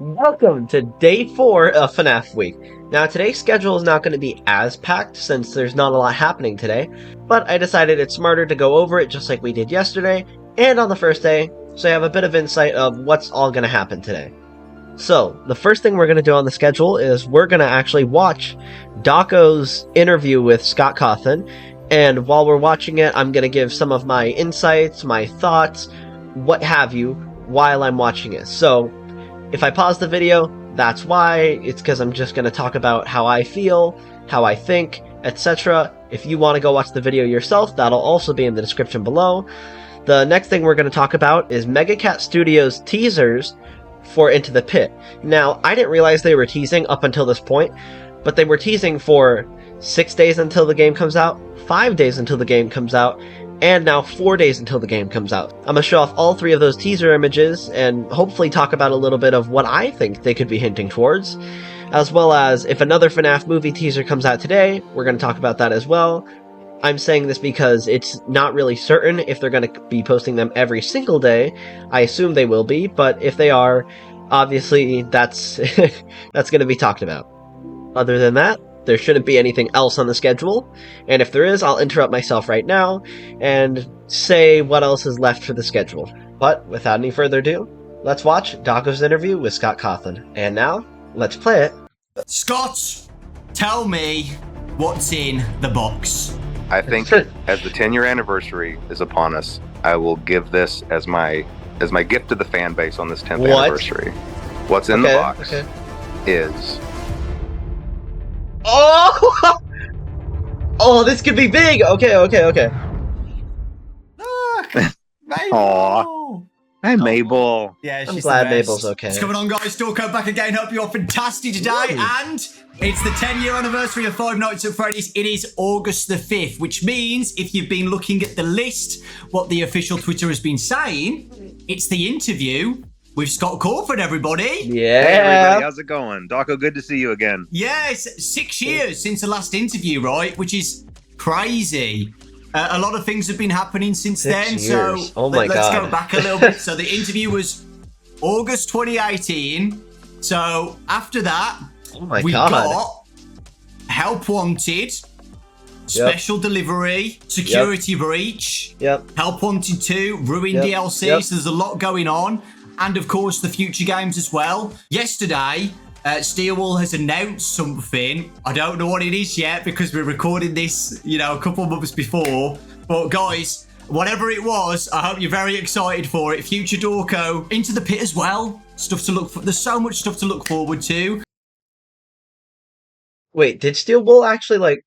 Welcome to day 4 of FNAF week. Now today's schedule is not going to be as packed since there's not a lot happening today, but I decided it's smarter to go over it just like we did yesterday and on the first day, so I have a bit of insight of what's all going to happen today. So, the first thing we're going to do on the schedule is we're going to actually watch Daco's interview with Scott Cawthon, and while we're watching it, I'm going to give some of my insights, my thoughts, what have you, while I'm watching it. So, if I pause the video, that's why. It's because I'm just going to talk about how I feel, how I think, etc. If you want to go watch the video yourself, that'll also be in the description below. The next thing we're going to talk about is Megacat Studios' teasers for Into the Pit. Now, I didn't realize they were teasing up until this point, but they were teasing for 6 days until the game comes out, 5 days until the game comes out, and now 4 days until the game comes out. I'm going to show off all 3 of those teaser images and hopefully talk about a little bit of what I think they could be hinting towards, as well as if another FNAF movie teaser comes out today, we're going to talk about that as well. I'm saying this because it's not really certain if they're going to be posting them every single day. I assume they will be, but if they are, obviously that's that's going to be talked about. Other than that, there shouldn't be anything else on the schedule, and if there is, I'll interrupt myself right now and say what else is left for the schedule. But without any further ado, let's watch Daco's interview with Scott Cawthon. And now, let's play it. Scott, tell me what's in the box. I think as the 10-year anniversary is upon us, I will give this as my gift to the fan base on this 10th anniversary. What's in the box is... Oh! Oh, this could be big! Okay. Look! Mabel! Aww. Hi, Mabel. Yeah, I'm glad Mabel's okay. What's going on, guys? Dorko back again. Hope you're fantastic today. And it's the 10-year anniversary of Five Nights at Freddy's. It is August the 5th, which means if you've been looking at the list, what the official Twitter has been saying, it's the interview with Scott Cawthon, everybody. Yeah. Hey, everybody. How's it going? Daco, good to see you again. Yes, 6 years since the last interview, right? Which is crazy. A lot of things have been happening since 6 then, years. so Oh my let's God. go back a little bit. So the interview was August 2018. So after that, Oh my we God. got Help Wanted, Special Delivery, Security Breach, Help Wanted 2, Ruin DLC, so there's a lot going on. And of course, the future games as well. Yesterday, Steelwall has announced something. I don't know what it is yet because we're recording this, a couple of months before. But guys, whatever it was, I hope you're very excited for it. Future Dorko, Into the Pit as well. Stuff to look for. There's so much stuff to look forward to. Wait, did Steel Wool actually,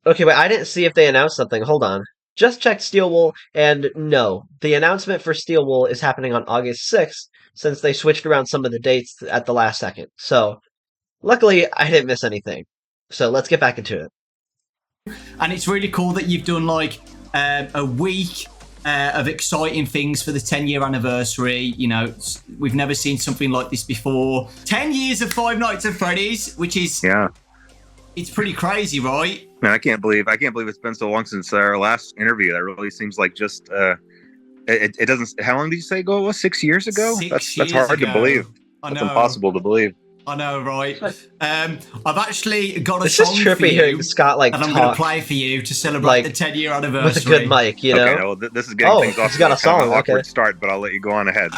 Okay, wait, I didn't see if they announced something. Hold on. Just checked Steel Wool, and no. The announcement for Steel Wool is happening on August 6th, since they switched around some of the dates at the last second. So, luckily, I didn't miss anything. So, let's get back into it. And it's really cool that you've done, a week of exciting things for the 10-year anniversary. We've never seen something like this before. 10 years of Five Nights at Freddy's, which is... Yeah. It's pretty crazy, right? Man, I can't believe it's been so long since our last interview. That really seems like just it doesn't. How long did you say ago it was? 6 years ago? That's hard to believe. That's impossible to believe. I know, right? I've actually got a This song is for trippy you hearing Scott that I'm going to play for you to celebrate the 10-year anniversary. with a good mic, you know? Okay, well, this is getting things off he's got to a song. kind of an awkward Okay. start, but I'll let you go on ahead.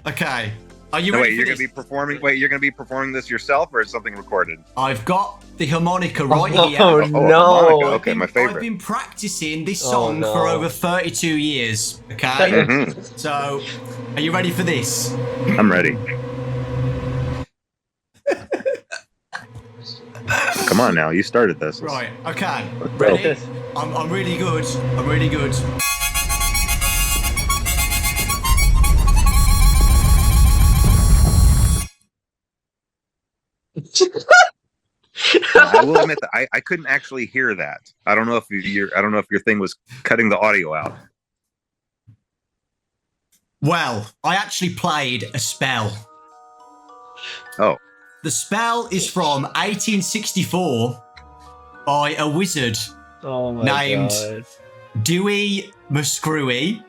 Okay. Are you No, ready wait, for you're this? going to be performing. Wait, you're going to be performing this yourself, or is something recorded? I've got the harmonica right here. Oh, Oh, no. harmonica. Okay, my I've favorite. been practicing this song no. for over 32 years. Okay? Mhm. So, are you ready for this? I'm ready. Come on now, you started this. Right, okay. Ready? I'm really good. I'm really good. I will admit that I couldn't actually hear that. I don't know if your thing was cutting the audio out. Well, I actually played a spell. Oh. The spell is from 1864 by a wizard Oh my named God. Dewey Muscrewy.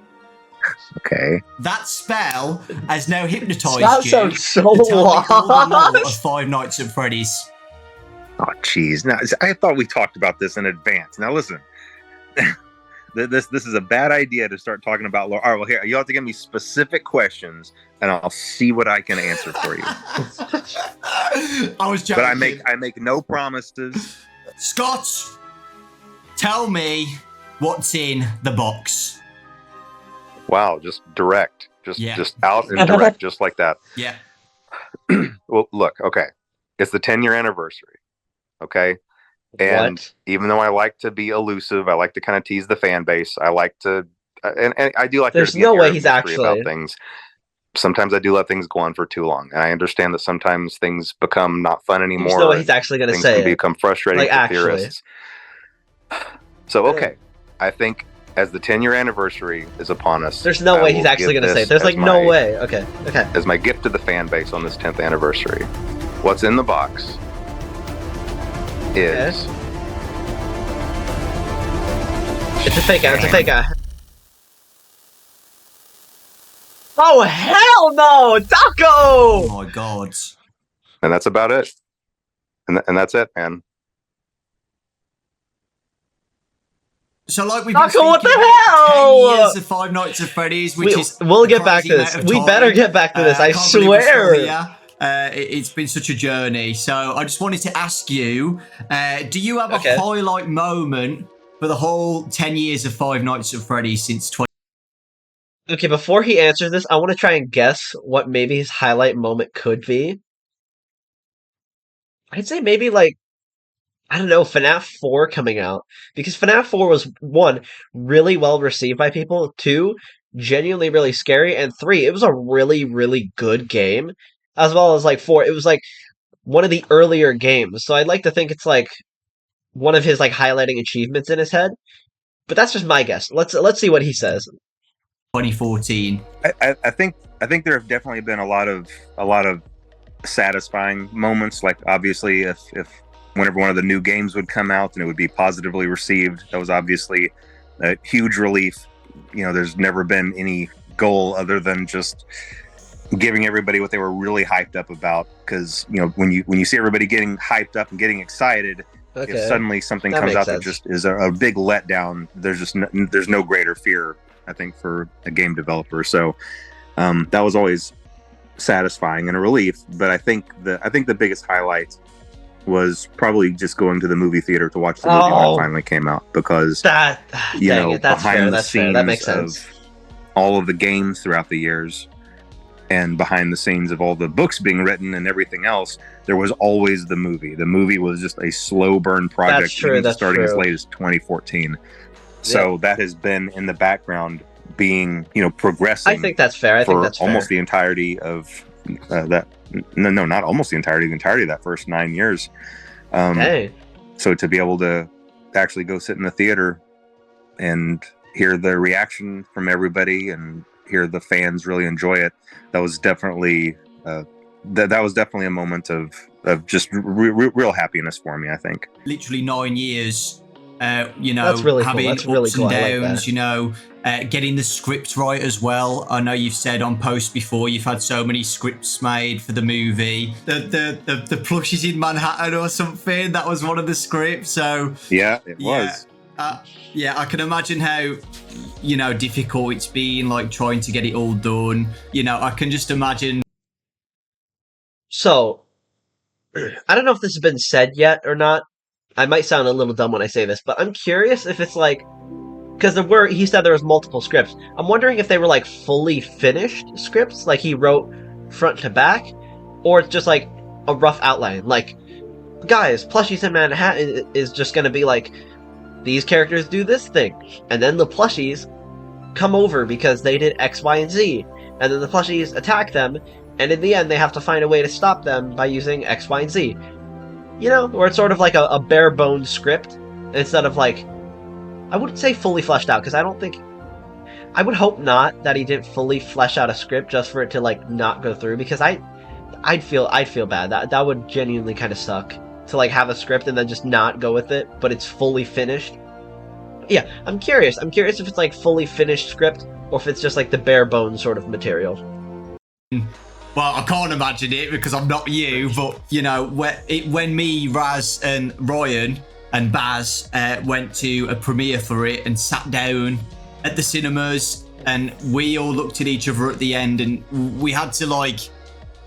Okay. That spell has now hypnotized that you. Sounds so to tell me all the lore lost. of Five Nights at Freddy's. Oh, jeez. Now, I thought we talked about this in advance. Now, listen. This is a bad idea to start talking about lore. All right, well, here, you have to give me specific questions, and I'll see what I can answer for you. I was joking. But I make no promises. Scott, tell me what's in the box. Wow, just direct. Just out and direct, just like that. Yeah. Well, look, okay. It's the 10-year anniversary, okay? And even though I like to be elusive, I like to kind of tease the fan base. I like to, and I do like. There's no way he's actually about things. Sometimes I do let things go on for too long, and I understand that sometimes things become not fun anymore. There's no way he's actually going to say things can become frustrating for theorists. So okay, I think as the 10-year anniversary is upon us, there's no way he's actually going to say it. There's like no way. Okay. As my gift to the fan base on this 10th anniversary, what's in the box is it's a fake out. It's a fake out. Oh hell no, Taco! Oh my god! And that's about it. And that's it, man. So like we've Taco, been what the hell? 10 years of Five Nights at Freddy's, which we'll get back to this. We better get back to this. I swear. It's been such a journey. So I just wanted to ask you, do you have a highlight moment for the whole 10 years of Five Nights at Freddy's since 20? Okay, before he answers this, I want to try and guess what maybe his highlight moment could be. I'd say maybe like, I don't know, FNAF 4 coming out. Because FNAF 4 was, 1, really well received by people, 2, genuinely really scary, and 3, it was a really, really good game. As well as like 4, it was like one of the earlier games. So I'd like to think it's like one of his like highlighting achievements in his head. But that's just my guess. Let's see what he says. 2014. I think there have definitely been a lot of satisfying moments. Like obviously, if whenever one of the new games would come out and it would be positively received, that was obviously a huge relief. You know, there's never been any goal other than just giving everybody what they were really hyped up about. Because you know, when you see everybody getting hyped up and getting excited, if suddenly something comes out that just is a big letdown, there's no greater fear, I think, for a game developer. So that was always satisfying and a relief. But I think the biggest highlight was probably just going to the movie theater to watch the movie when it finally came out, because behind the scenes of all of the games throughout the years and behind the scenes of all the books being written and everything else, there was always the movie. The movie was just a slow burn project, starting as late as 2014. So that has been in the background, being, progressing. I think that's fair. I think that's almost the entirety of that. No, not almost the entirety of that first 9 years. So to be able to actually go sit in the theater and hear the reaction from everybody and hear the fans really enjoy it, that was definitely that was definitely a moment of just real happiness for me, I think. Literally 9 years. That's really having cool. That's really ups cool. and downs, getting the script right as well. I know you've said on posts before you've had so many scripts made for the movie. The plushies in Manhattan or something, that was one of the scripts. So yeah, it was. I can imagine how difficult it's been, like trying to get it all done. I can just imagine. So I don't know if this has been said yet or not. I might sound a little dumb when I say this, but I'm curious if it's like, because he said there was multiple scripts. I'm wondering if they were like fully finished scripts, like he wrote front to back, or it's just like a rough outline. Like, guys, Plushies in Manhattan is just going to be like, these characters do this thing, and then the Plushies come over because they did X, Y, and Z, and then the Plushies attack them, and in the end they have to find a way to stop them by using X, Y, and Z. Or it's sort of like a bare bones script, instead of like, I wouldn't say fully fleshed out, because I would hope not that he didn't fully flesh out a script just for it to like not go through, because I'd feel bad. That would genuinely kind of suck to like have a script and then just not go with it, but it's fully finished. Yeah, I'm curious if it's like fully finished script, or if it's just like the bare bones sort of material. Well, I can't imagine it because I'm not you, but you know, when me, Raz, and Ryan and Baz went to a premiere for it and sat down at the cinemas, and we all looked at each other at the end, and we had to like,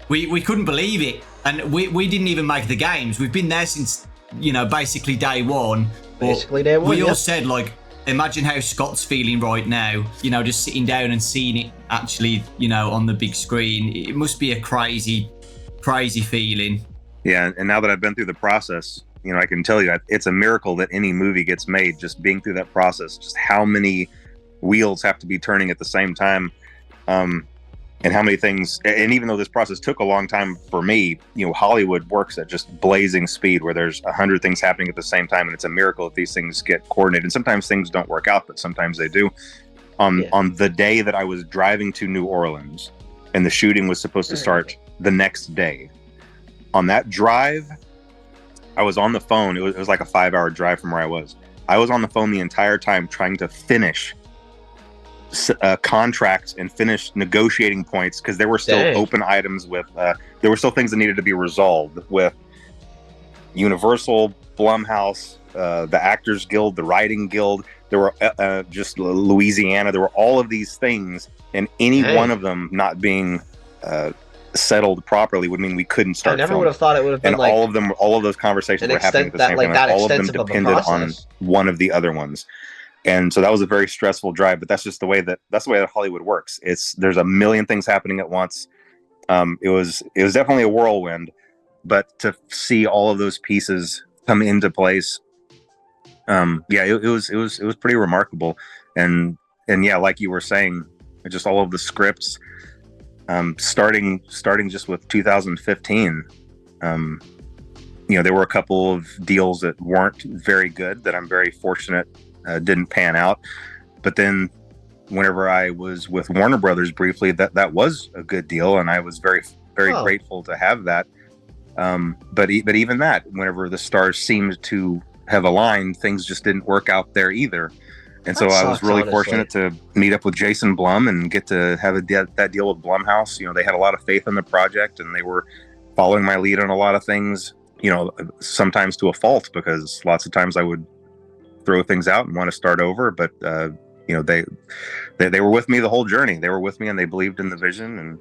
we couldn't believe it, and we didn't even make the games. We've been there since, you know, basically day one. Basically day one. We all said like, imagine how Scott's feeling right now, you know, just sitting down and seeing it actually, you know, on the big screen. It must be a crazy feeling. Yeah, and now that I've been through the process, you know, I can tell you it's a miracle that any movie gets made, just being through that process, just how many wheels have to be turning at the same time, and how many things, and even though this process took a long time for me, you know, Hollywood works at just blazing speed where there's 100 things happening at the same time, and it's a miracle if these things get coordinated. And sometimes things don't work out, but sometimes they do. On the day that I was driving to New Orleans and the shooting was supposed to start the next day, on that drive, I was on the phone. It was like a 5-hour drive from where I was. I was on the phone the entire time trying to finish contracts and finish negotiating points because there were still open items with there were still things that needed to be resolved with Universal, Blumhouse, the Actors Guild, the Writing Guild. There were just Louisiana. There were all of these things, and any one of them not being settled properly would mean we couldn't start. I never filming. would have thought it would have been and like all of those conversations were happening at the same time. Like all of them depended on one of the other ones. And so that was a very stressful drive, but that's just the way that Hollywood works. There's a million things happening at once. It was definitely a whirlwind, but to see all of those pieces come into place, it was pretty remarkable. And yeah, like you were saying, just all of the scripts, starting just with 2015, you know, there were a couple of deals that weren't very good that I'm very fortunate didn't pan out, but then whenever I was with Warner Brothers briefly, that was a good deal, and I was very grateful to have that. But even that, whenever the stars seemed to have aligned, things just didn't work out there either. And so I was really fortunate to meet up with Jason Blum and get to have that deal with Blumhouse. You know, they had a lot of faith in the project, and they were following my lead on a lot of things. You know, sometimes to a fault, because lots of times I would throw things out and want to start over, but you know, they were with me the whole journey. They were with me, and they believed in the vision,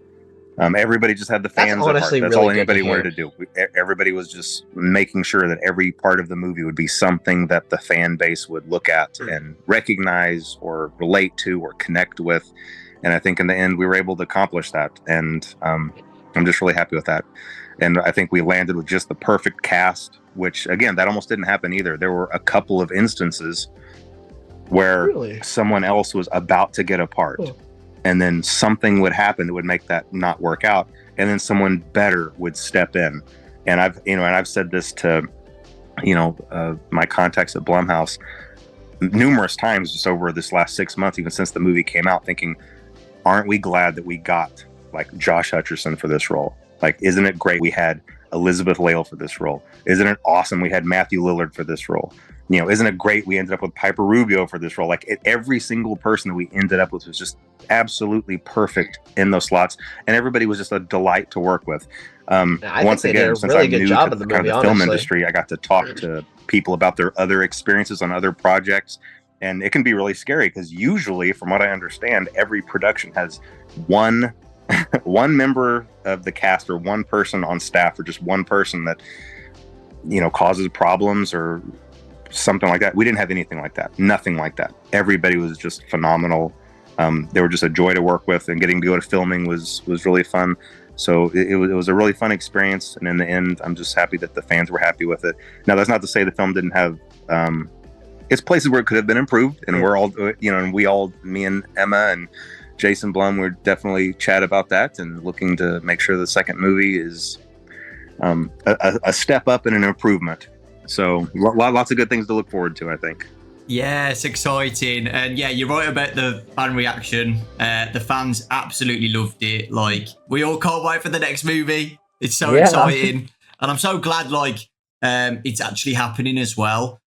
and everybody just had the fans at heart. That's all anybody wanted to do. Everybody was just making sure that every part of the movie would be something that the fan base would look at and recognize or relate to or connect with. And I think in the end we were able to accomplish that, and I'm just really happy with that. And I think we landed with just the perfect cast, which, again, that almost didn't happen either. There were a couple of instances where someone else was about to get a part, and then something would happen that would make that not work out, and then someone better would step in. And I've said this to, you know, my contacts at Blumhouse numerous times just over this last 6 months, even since the movie came out, thinking, aren't we glad that we got like Josh Hutcherson for this role? Like, isn't it great we had Elizabeth Lale for this role? Isn't it awesome we had Matthew Lillard for this role? You know, isn't it great we ended up with Piper Rubio for this role? Like, every single person that we ended up with was just absolutely perfect in those slots, and everybody was just a delight to work with. Once again, since I'm new to the film industry, I got to talk to people about their other experiences on other projects, and it can be really scary because usually, from what I understand, every production has one member of the cast or one person on staff or just one person that, you know, causes problems or something like that. We didn't have anything like that. Nothing like that. Everybody was just phenomenal. They were just a joy to work with, and getting to go to filming was really fun. So it was a really fun experience. And in the end, I'm just happy that the fans were happy with it. Now, that's not to say the film didn't have it's places where it could have been improved, and we're all, you know, and we all, me and Emma and Jason Blum, would definitely chat about that and looking to make sure the second movie is a step up and an improvement. So lots of good things to look forward to, I think. Yeah, it's exciting. And yeah, you're right about the fan reaction. The fans absolutely loved it. Like, we all can't wait for the next movie. It's so exciting. And I'm so glad, like, it's actually happening as well.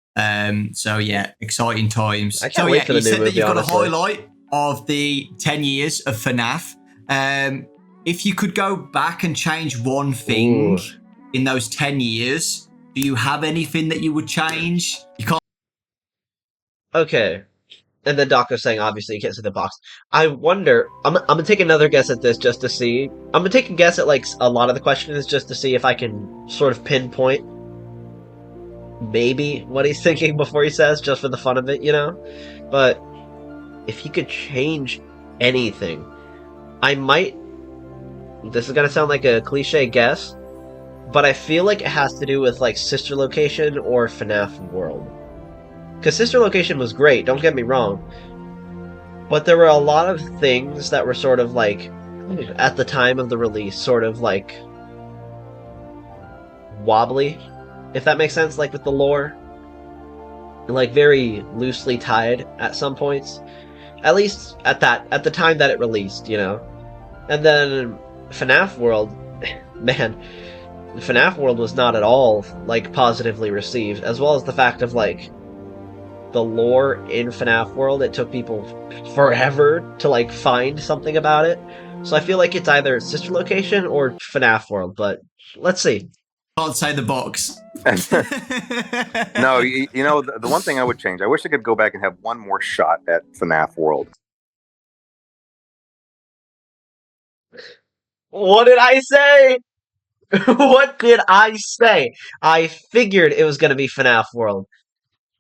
So yeah, exciting times. I can't wait for the new movie, you said that you've got honestly. a highlight. of the 10 years of FNAF. If you could go back and change one thing in those 10 years, do you have anything that you would change? You can't. Okay. And then Doc was saying, obviously, you can't see the box. I wonder, I'm gonna take another guess at this just to see. I'm gonna take a guess at, like, a lot of the questions just to see if I can sort of pinpoint maybe what he's thinking before he says, just for the fun of it, you know? But if he could change anything, I might... This is gonna sound like a cliche guess, but I feel like it has to do with, like, Sister Location or FNAF World. Because Sister Location was great, don't get me wrong. But there were a lot of things that were sort of like, at the time of the release, sort of like wobbly, if that makes sense, like with the lore. Like very loosely tied at some points. At least at the time that it released, you know. And then FNAF World, man, FNAF World was not at all like positively received, as well as the fact of like the lore in FNAF World, it took people forever to like find something about it. So I feel like it's either Sister Location or FNAF World, but let's see. Can't say the box. No, you know, the one thing I would change, I wish I could go back and have one more shot at FNAF World. What did I say? What did I say? I figured it was going to be FNAF World.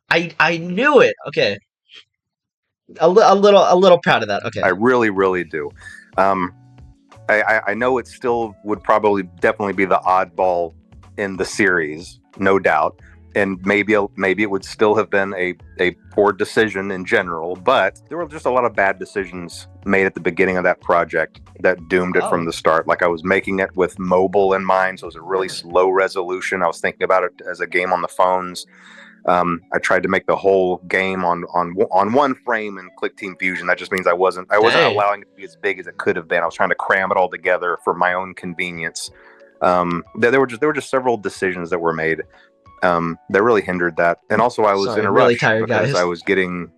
I knew it. Okay. A little proud of that. Okay. I really, really do. I know it still would probably definitely be the oddball in the series, no doubt. And maybe it would still have been a poor decision in general, but there were just a lot of bad decisions made at the beginning of that project that doomed it from the start. Like I was making it with mobile in mind, so it was a really slow resolution. I was thinking about it as a game on the phones. I tried to make the whole game on one frame in Click Team Fusion. That just means I wasn't allowing it to be as big as it could have been. I was trying to cram it all together for my own convenience. There were just several decisions that were made that really hindered that. And also I was in a rush because I was getting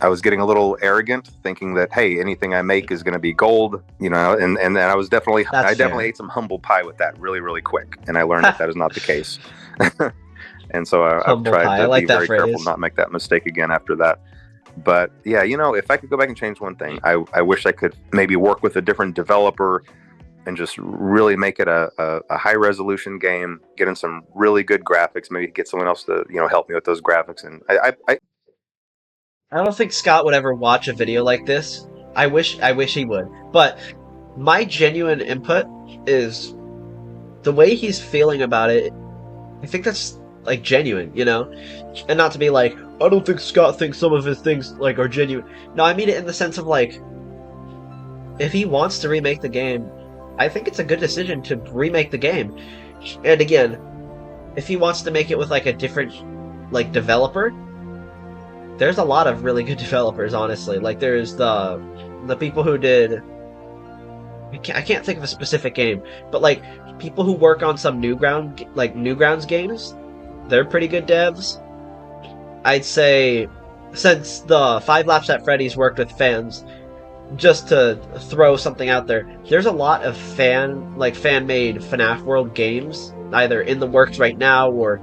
a little arrogant, thinking that hey, anything I make is going to be gold, you know. And I was definitely definitely ate some humble pie with that really, really quick, and I learned that is not the case. And so I've tried to be very careful not make that mistake again after that. But yeah, you know, if I could go back and change one thing, I wish I could maybe work with a different developer and just really make it a high resolution game, get in some really good graphics, maybe get someone else to, you know, help me with those graphics. And I don't think Scott would ever watch a video like this. I wish he would. But my genuine input is the way he's feeling about it. I think that's like genuine, you know? And not to be like, I don't think Scott thinks some of his things like are genuine. No, I mean it in the sense of like, if he wants to remake the game, I think it's a good decision to remake the game. And again, if he wants to make it with like a different like developer, there's a lot of really good developers, honestly. Like there's the people who did, I can't think of a specific game, but like people who work on some Newgrounds games, they're pretty good devs. I'd say since the 5 Laps at Freddy's worked with fans, just to throw something out there, there's a lot of fan-made FNAF World games either in the works right now or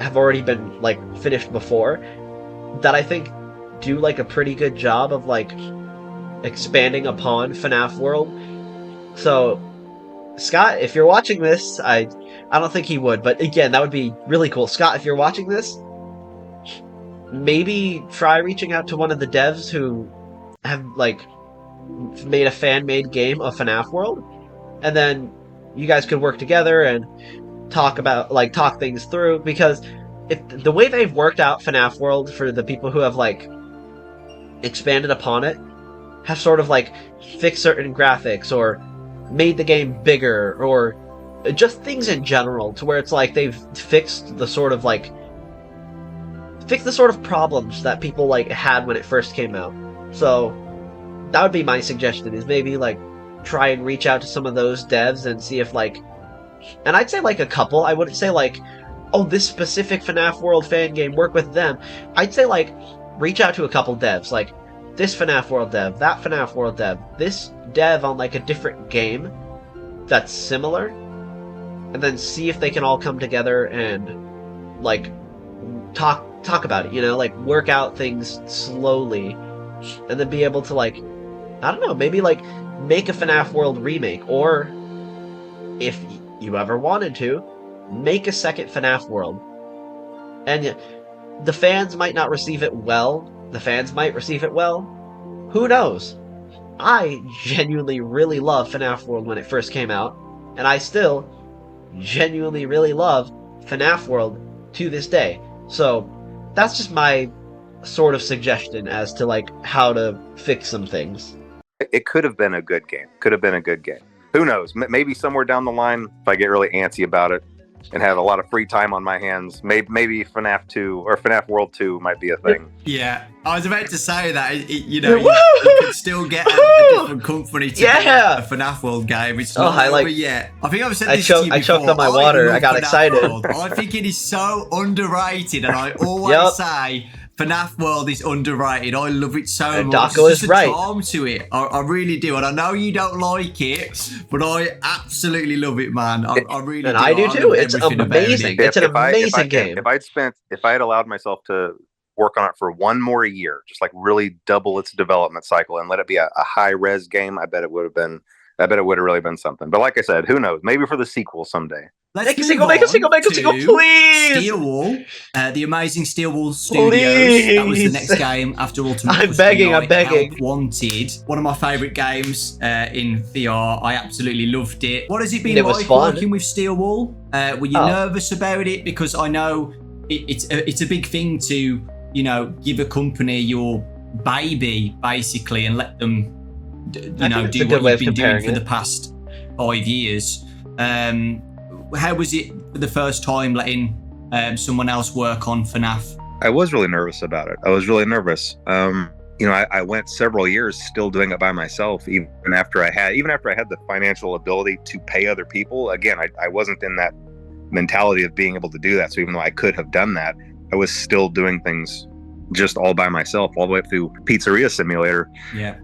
have already been like finished before that I think do like a pretty good job of like expanding upon FNAF World. So Scott, if you're watching this, I don't think he would, but again, that would be really cool. Scott, if you're watching this, maybe try reaching out to one of the devs who have like made a fan-made game of FNAF World, and then you guys could work together and talk things through, because if the way they've worked out FNAF World for the people who have like expanded upon it, have sort of like fixed certain graphics or made the game bigger or just things in general to where it's like they've fixed the sort of problems that people like had when it first came out. So that would be my suggestion, is maybe like try and reach out to some of those devs and see if like, and I'd say like a couple. I wouldn't say like, oh, this specific FNAF World fan game, work with them. I'd say like reach out to a couple devs, like this FNAF World dev, that FNAF World dev, this dev on like a different game that's similar, and then see if they can all come together and like talk about it, you know, like work out things slowly, and then be able to like, I don't know, maybe like make a FNAF World remake, or if you ever wanted to, make a second FNAF World. And the fans might not receive it well, the fans might receive it well, who knows? I genuinely really loved FNAF World when it first came out, and I still genuinely really love FNAF World to this day. So that's just my sort of suggestion as to like how to fix some things. It could have been a good game. Could have been a good game. Who knows? Maybe somewhere down the line, if I get really antsy about it and have a lot of free time on my hands, maybe FNAF 2 or FNAF World 2 might be a thing. Yeah, I was about to say that, you know, you could still get a different company to make a FNAF World game. It's not over yet. I think I've said this to you before. I choked on my water. I got excited. I think it is so underrated, and I always say FNAF World is underrated. I love it so much. There's just a charm to it. I really do. And I know you don't like it, but I absolutely love it, man. I really do. And I do too. It's amazing. It's an amazing game. If I had allowed myself to work on it for one more year, just like really double its development cycle and let it be a high res game, I bet it would have really been something. But like I said, who knows? Maybe for the sequel someday. Make a sequel, please! Steel Wall, the amazing Steel Wall Studios. Please. That was the next game after Ultimate. I'm begging. Help Wanted. One of my favourite games in VR. I absolutely loved it. What has it been like working with Steel Wall? Were you nervous about it? Because I know it's a big thing to, you know, give a company your baby basically and let them, do what you've been doing for the past 5 years. How was it for the first time letting someone else work on FNAF? I was really nervous about it. I was really nervous. You know, I went several years still doing it by myself, even after I had the financial ability to pay other people. Again, I wasn't in that mentality of being able to do that. So even though I could have done that, I was still doing things just all by myself, all the way through Pizzeria Simulator. Yeah.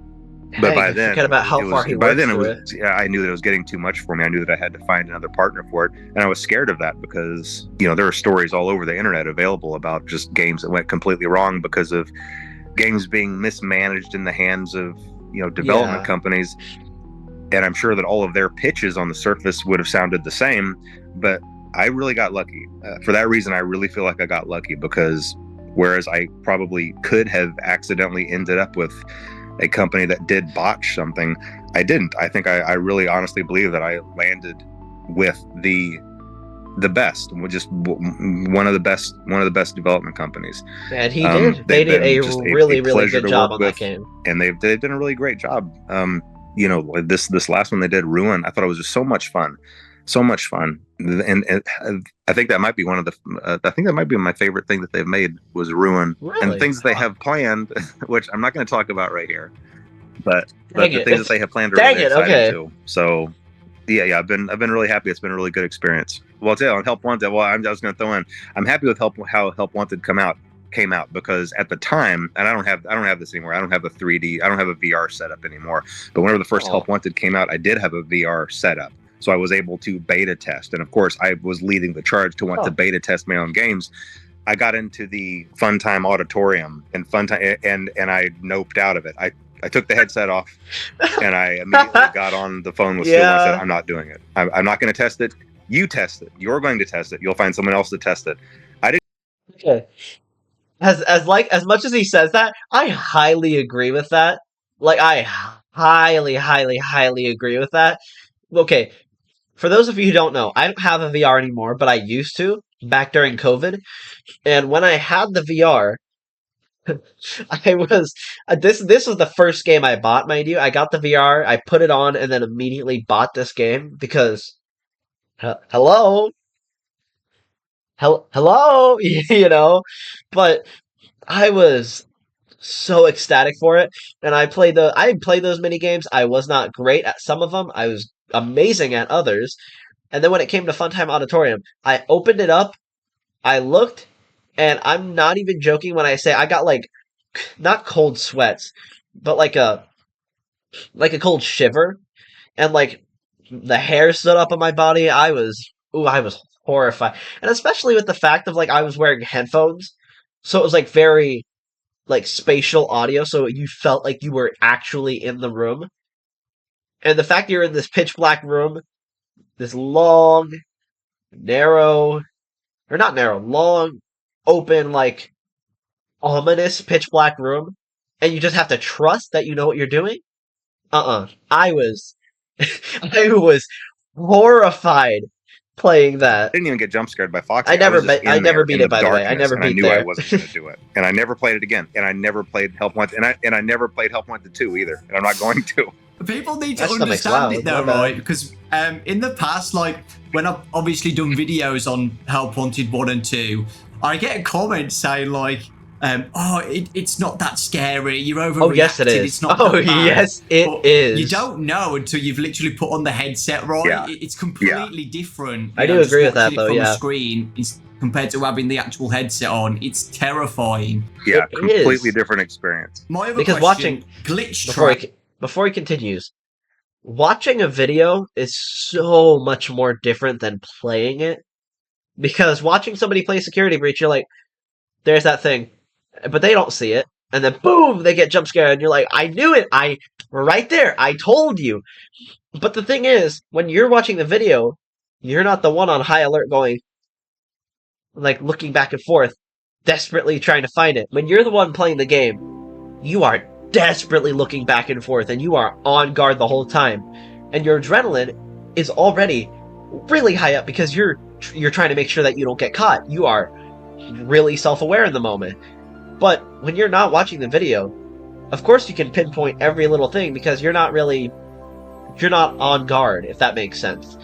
But by then, forget about how far he worked through it. I knew that it was getting too much for me. I knew that I had to find another partner for it, and I was scared of that because, you know, there are stories all over the internet available about just games that went completely wrong because of games being mismanaged in the hands of, you know, development companies. And I'm sure that all of their pitches on the surface would have sounded the same, but I really got lucky. For that reason, I really feel like I got lucky, because whereas I probably could have accidentally ended up with a company that did botch something, I didn't. I think I really honestly believe that I landed with the best, just one of the best development companies. And he did. They did a really good job on that game, and they've done a really great job. You know, this last one they did, Ruin. I thought it was just so much fun. And I think that might be my favorite thing that they've made was Ruin. Really? And things that they have planned, which I'm not going to talk about right here, but the things that they have planned are really exciting too. So yeah, I've been really happy. It's been a really good experience. Well, I'll tell you, on Help Wanted, I was going to throw in, I'm happy with how Help Wanted came out, because at the time, and I don't have this anymore. I don't have a VR setup anymore. But whenever the first Help Wanted came out, I did have a VR setup. So I was able to beta test. And of course, I was leading the charge to want to beta test my own games. I got into the Funtime Auditorium and I noped out of it. I took the headset off and I immediately got on the phone with Stu and I said, I'm not doing it. I'm not going to test it. You test it. You're going to test it. You'll find someone else to test it. I didn't. Okay. As much as he says that, I highly agree with that. Like, I highly agree with that. Okay. For those of you who don't know, I don't have a VR anymore, but I used to back during COVID. And when I had the VR, this was the first game I bought, mind you. I got the VR, I put it on, and then immediately bought this game because, hello, you know. But I was so ecstatic for it, and I played those mini games. I was not great at some of them. I was amazing at others. And then when it came to Funtime Auditorium, I opened it up, I looked, and I'm not even joking when I say I got, like, not cold sweats, but like a cold shiver, and like the hair stood up on my body. I was horrified, and especially with the fact of like I was wearing headphones, so it was like very like spatial audio, so you felt like you were actually in the room, and the fact you're in this pitch black room, this long, narrow, or not narrow, long, open, like ominous pitch black room, and you just have to trust that you know what you're doing. I was I was horrified playing that. I didn't even get jump scared by Foxy. I never beat it, by the way. I never beat there. I wasn't going to do it, and I never played it again. And I never played Help Wanted, and I never played Help Wanted 2 either. And I'm not going to. People need to understand it though, right? Because in the past, like when I've obviously done videos on Help Wanted 1 and 2, I get a comment saying like, it's not that scary. You're overreacting. Oh, yes, it is. It's not that bad. Yes, it is. You don't know until you've literally put on the headset, right? Yeah. It's completely different. I do agree with that, though, from the screen compared to having the actual headset on. It's terrifying. Yeah, completely different experience. My other because question, before he continues, watching a video is so much more different than playing it. Because watching somebody play Security Breach, you're like, there's that thing. But they don't see it. And then boom, they get jump scared. And you're like, I knew it. We're right there. I told you. But the thing is, when you're watching the video, you're not the one on high alert going, like, looking back and forth, desperately trying to find it. When you're the one playing the game, you are desperately looking back and forth, and you are on guard the whole time. And your adrenaline is already really high up because you're trying to make sure that you don't get caught. You are really self-aware in the moment. But when you're not watching the video, of course you can pinpoint every little thing because you're not on guard, if that makes sense.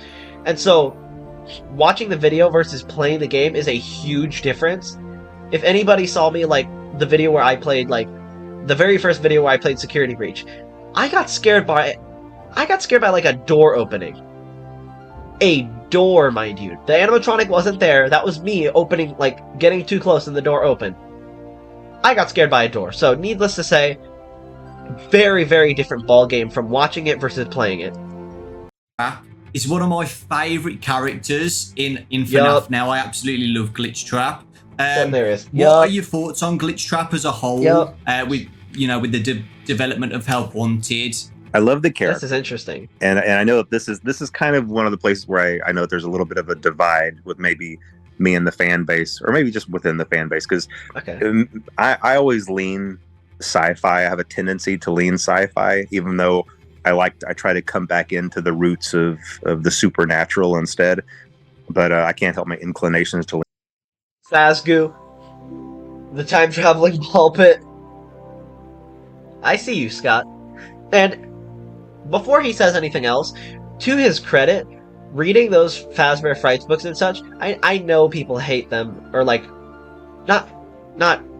And so watching the video versus playing the game is a huge difference. If anybody saw me, like, the video where I played, like, the very first video where I played Security Breach, I got scared by like a door opening. A door, mind you. The animatronic wasn't there. That was me opening, like, getting too close and the door opened. I got scared by a door. So, needless to say, very, very different ball game from watching it versus playing it. It's one of my favourite characters in FNAF now. I absolutely love Glitch Trap. What are your thoughts on Glitch Trap as a whole? With the development of Help Wanted. I love the character. This is interesting, and I know that this is kind of one of the places where I know that there's a little bit of a divide with maybe me and the fan base, or maybe just within the fan base, because I always lean sci-fi. I have a tendency to lean sci-fi, even though I try to come back into the roots of the supernatural instead. But I can't help my inclinations to lean. Sazgoo, the time traveling ball pit. I see you, Scott. And before he says anything else, to his credit, reading those Fazbear Frights books and such, I know people hate them, or like, not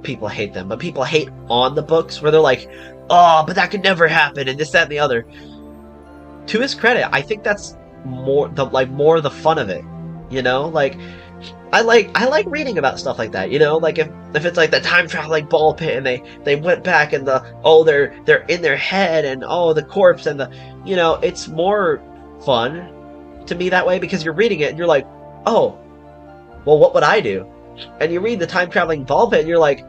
people hate them, but people hate on the books where they're like, oh, but that could never happen, and this, that, and the other. To his credit, I think that's more the fun of it, you know? Like, I like reading about stuff like that, you know? Like, if it's like the time traveling ball pit and they went back and they're in their head and the corpse and it's more fun to me that way because you're reading it and you're like, oh, well, what would I do? And you read the time traveling ball pit and you're like,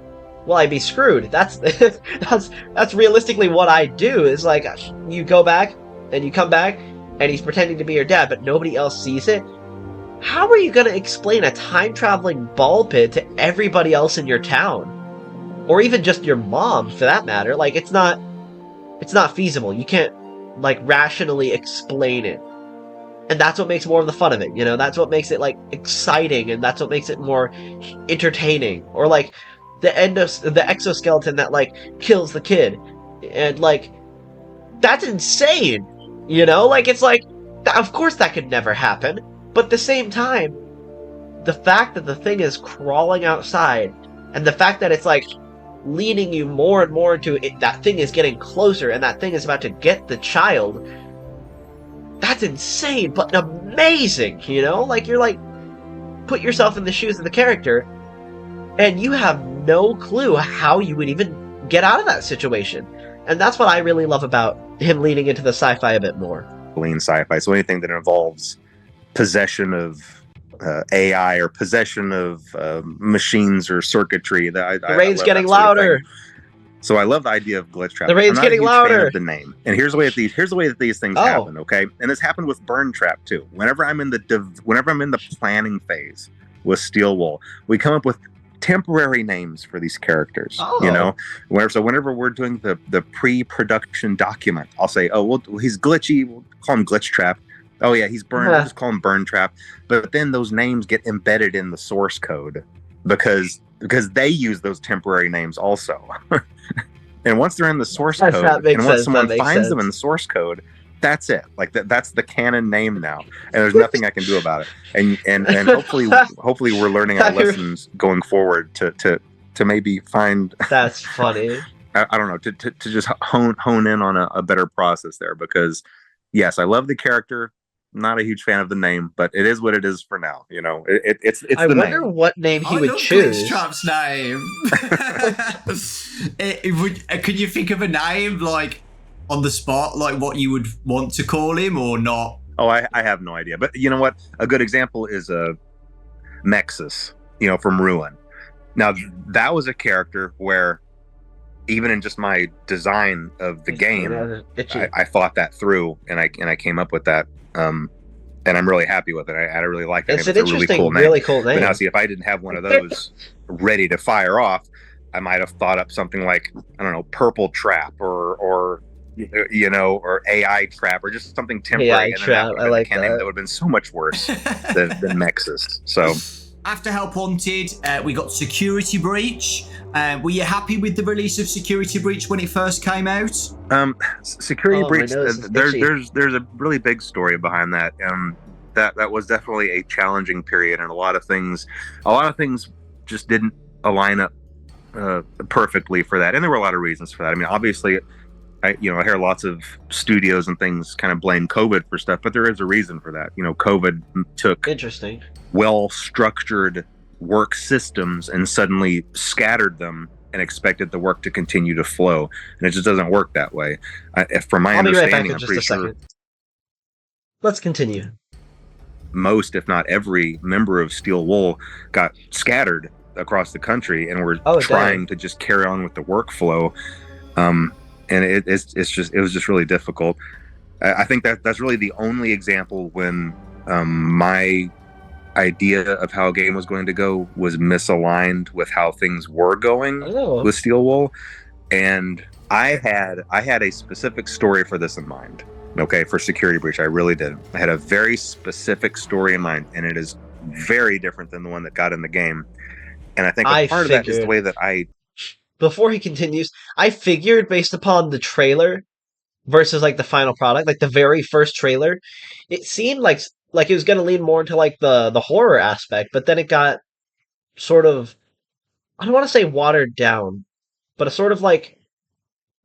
well, I'd be screwed. That's realistically what I do. Is like, you go back and you come back and he's pretending to be your dad, but nobody else sees it. How are you going to explain a time-traveling ball pit to everybody else in your town? Or even just your mom, for that matter? Like, it's not feasible. You can't, like, rationally explain it. And that's what makes more of the fun of it, you know? That's what makes it, like, exciting, and that's what makes it more entertaining. Or, like, the exoskeleton that, like, kills the kid. And, like, that's insane, you know? Like, it's like, of course that could never happen. But at the same time, the fact that the thing is crawling outside, and the fact that it's like leading you more and more into it, that thing is getting closer, and that thing is about to get the child, that's insane, but amazing, you know? Like, you're like, put yourself in the shoes of the character, and you have no clue how you would even get out of that situation. And that's what I really love about him leaning into the sci-fi a bit more. Lean sci-fi. So anything that involves possession of AI or possession of machines or circuitry. The rain's getting louder. So I love the idea of glitch trap. The rain's getting louder. Fan of the name, and here's the way that these things happen. Okay, and this happened with Burn Trap too. Whenever I'm in the planning phase with Steel Wool, we come up with temporary names for these characters. You know, whenever we're doing the pre-production document, I'll say, oh, well, he's glitchy. We'll call him Glitch Trap. Oh yeah, he's Burn. We'll just call him Burn Trap. But then those names get embedded in the source code because they use those temporary names also. And once they're in the source code, and once someone finds them in the source code, that's it. Like that's the canon name now, and there's nothing I can do about it. And hopefully we're learning our lessons going forward to maybe find. That's funny. I don't know, to just hone in on a better process there, because yes, I love the character. Not a huge fan of the name, but it is what it is for now. You know, it's I the wonder name. what name he would choose. Trap's name. Could you think of a name like on the spot, like what you would want to call him or not? Oh, I have no idea. But you know what? A good example is Nexus, you know, from Ruin. Now that was a character where, even in just my design of the game, I thought that through, and I came up with that. And I'm really happy with it. I really like it. It's an interesting, really cool name. But now, see, if I didn't have one of those ready to fire off, I might have thought up something like, I don't know, Purple Trap or you know, or AI Trap, or just something temporary. AI Trap, I like that. That would have been so much worse than Nexus. So. After Help Wanted, we got Security Breach. Were you happy with the release of Security Breach when it first came out? Security Breach, there's a really big story behind that. That was definitely a challenging period, and a lot of things just didn't align up perfectly for that, and there were a lot of reasons for that. I mean, obviously, I hear lots of studios and things kind of blame COVID for stuff, but there is a reason for that. You know, COVID took well-structured work systems and suddenly scattered them and expected the work to continue to flow, and it just doesn't work that way. From my understanding, I'm pretty sure. Let's continue. Most, if not every, member of Steel Wool got scattered across the country, and were trying to just carry on with the workflow. And it was just really difficult. I think that's really the only example when my idea of how a game was going to go was misaligned with how things were going with Steel Wool. And I had a specific story for this in mind. Okay, for Security Breach, I really did. I had a very specific story in mind, and it is very different than the one that got in the game. And I think part of that is the way that Before he continues, I figured based upon the trailer versus like the final product, like the very first trailer, it seemed like it was going to lean more into like the horror aspect, but then it got sort of, I don't want to say watered down, but a sort of like,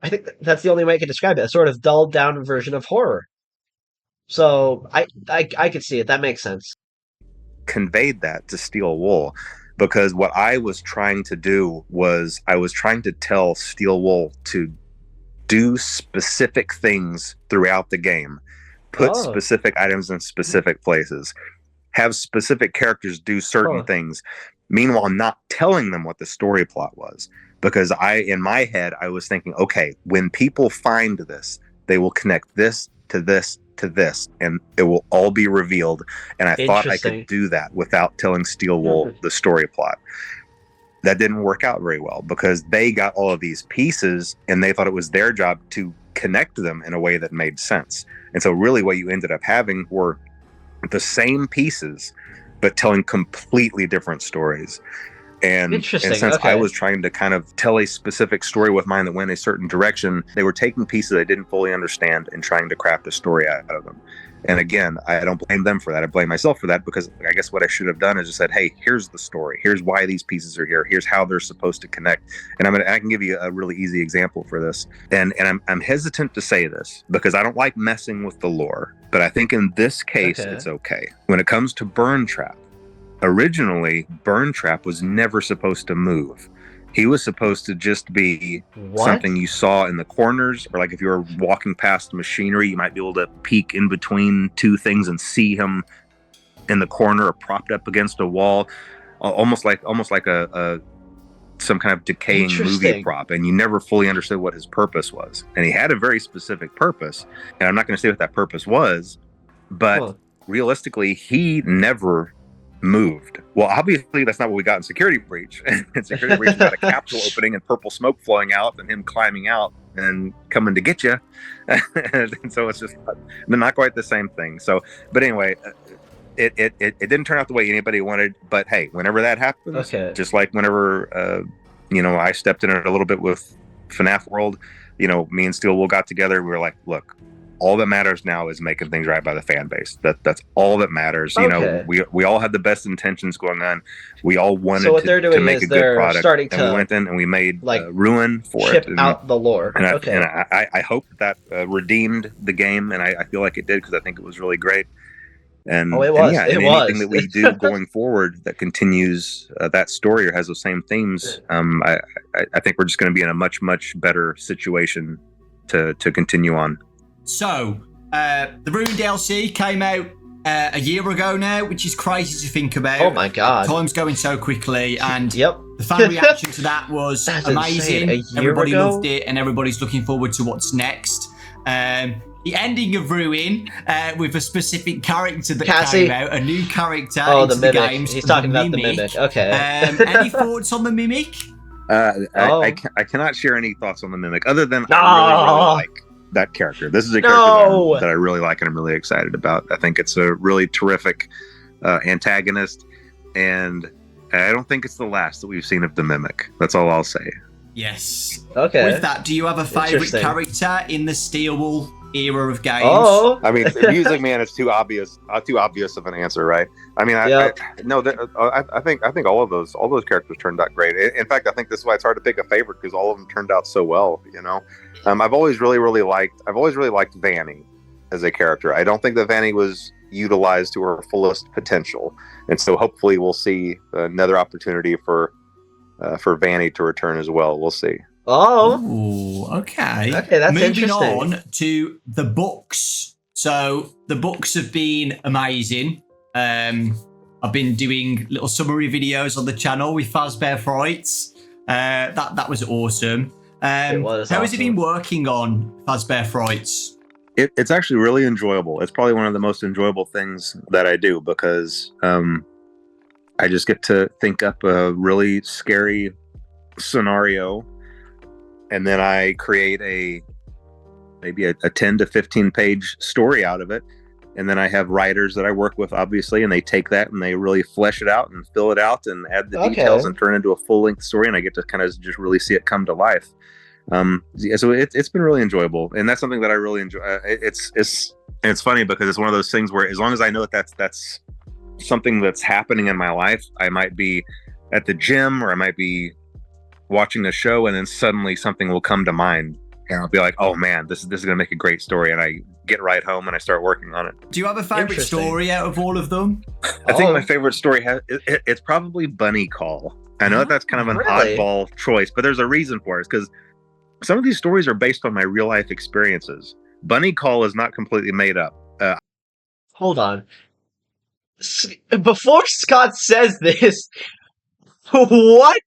I think that's the only way I can describe it, a sort of dulled down version of horror. So I could see it. That makes sense. Conveyed that to Steel Wool. Because what I was trying to do was I was trying to tell Steel Wool to do specific things throughout the game, put specific items in specific places, have specific characters do certain things, meanwhile not telling them what the story plot was. Because in my head, I was thinking, okay, when people find this, they will connect this to this to this, and it will all be revealed. And I thought I could do that without telling Steel Wool the story plot. That didn't work out very well, because they got all of these pieces and they thought it was their job to connect them in a way that made sense. And so really what you ended up having were the same pieces, but telling completely different stories. And since I was trying to kind of tell a specific story with mine that went a certain direction, they were taking pieces I didn't fully understand and trying to craft a story out of them. And again, I don't blame them for that. I blame myself for that, because I guess what I should have done is just said, hey, here's the story. Here's why these pieces are here. Here's how they're supposed to connect. And I can give you a really easy example for this. And I'm hesitant to say this because I don't like messing with the lore, but I think in this case, it's okay. When it comes to Burn Trap, originally, Burn Trap was never supposed to move. He was supposed to just be something you saw in the corners, or like if you were walking past machinery, you might be able to peek in between two things and see him in the corner or propped up against a wall, almost like a some kind of decaying movie prop, and you never fully understood what his purpose was. And he had a very specific purpose, and I'm not going to say what that purpose was, but realistically, he never moved. Well, obviously, that's not what we got in Security Breach. In Security Breach, we got a capsule opening and purple smoke flowing out, and him climbing out and coming to get you. And so it's just not quite the same thing. So, but anyway. It didn't turn out the way anybody wanted, but hey, whenever that happens, just like whenever I stepped in it a little bit with FNAF World, me and Steel Wool got together. We were like, look, all that matters now is making things right by the fan base. That's all that matters. We all had the best intentions going on. We all wanted to make a good product, and we went in and we made Ruin for it. Chip out the lore. And I hope that redeemed the game, and I feel like it did because I think it was really great. And, anything that we do going forward that continues that story or has those same themes, I think we're just going to be in a much, much better situation to continue on. So, the Ruin DLC came out a year ago now, which is crazy to think about. Oh my god. Time's going so quickly, and the fan reaction to that was amazing. Everybody loved it, and everybody's looking forward to what's next. The ending of Ruin with a specific character that came out, a new character into the game. He's talking about the Mimic. Okay. Any thoughts on the Mimic? I cannot share any thoughts on the Mimic other than I really like that character. This is a character that I really like and I'm really excited about. I think it's a really terrific antagonist, and I don't think it's the last that we've seen of the Mimic. That's all I'll say. Yes. Okay. With that, do you have a favorite character in the Steel Wool era of games? I mean, Music Man is too obvious of an answer, right? I mean, I think all those characters turned out great. In fact, I think this is why it's hard to pick a favorite, because all of them turned out so well. I've always really liked Vanny as a character. I don't think that Vanny was utilized to her fullest potential, and so hopefully we'll see another opportunity for Vanny to return as well. We'll see. Oh, okay. Okay, that's Moving interesting. on to the books. So the books have been amazing. I've been doing little summary videos on the channel with Fazbear Frights. That was awesome. How has it been working on Fazbear Frights? It's actually really enjoyable. It's probably one of the most enjoyable things that I do, because I just get to think up a really scary scenario, and then I create maybe a 10 to 15 page story out of it. And then I have writers that I work with, obviously, and they take that and they really flesh it out and fill it out and add the details and turn it into a full length story. And I get to kind of just really see it come to life. So it's been really enjoyable, and that's something that I really enjoy. It's funny because it's one of those things where, as long as I know that that's something that's happening in my life, I might be at the gym or I might be watching a show, and then suddenly something will come to mind, and I'll be like, "Oh man, this is gonna make a great story," and I get right home and I start working on it. Do you have a favorite story out of all of them? I think my favorite story it's probably Bunny Call. I know that's kind of an oddball choice, but there's a reason for it. It's because some of these stories are based on my real life experiences. Bunny Call is not completely made up. Hold on. Before Scott says this, what?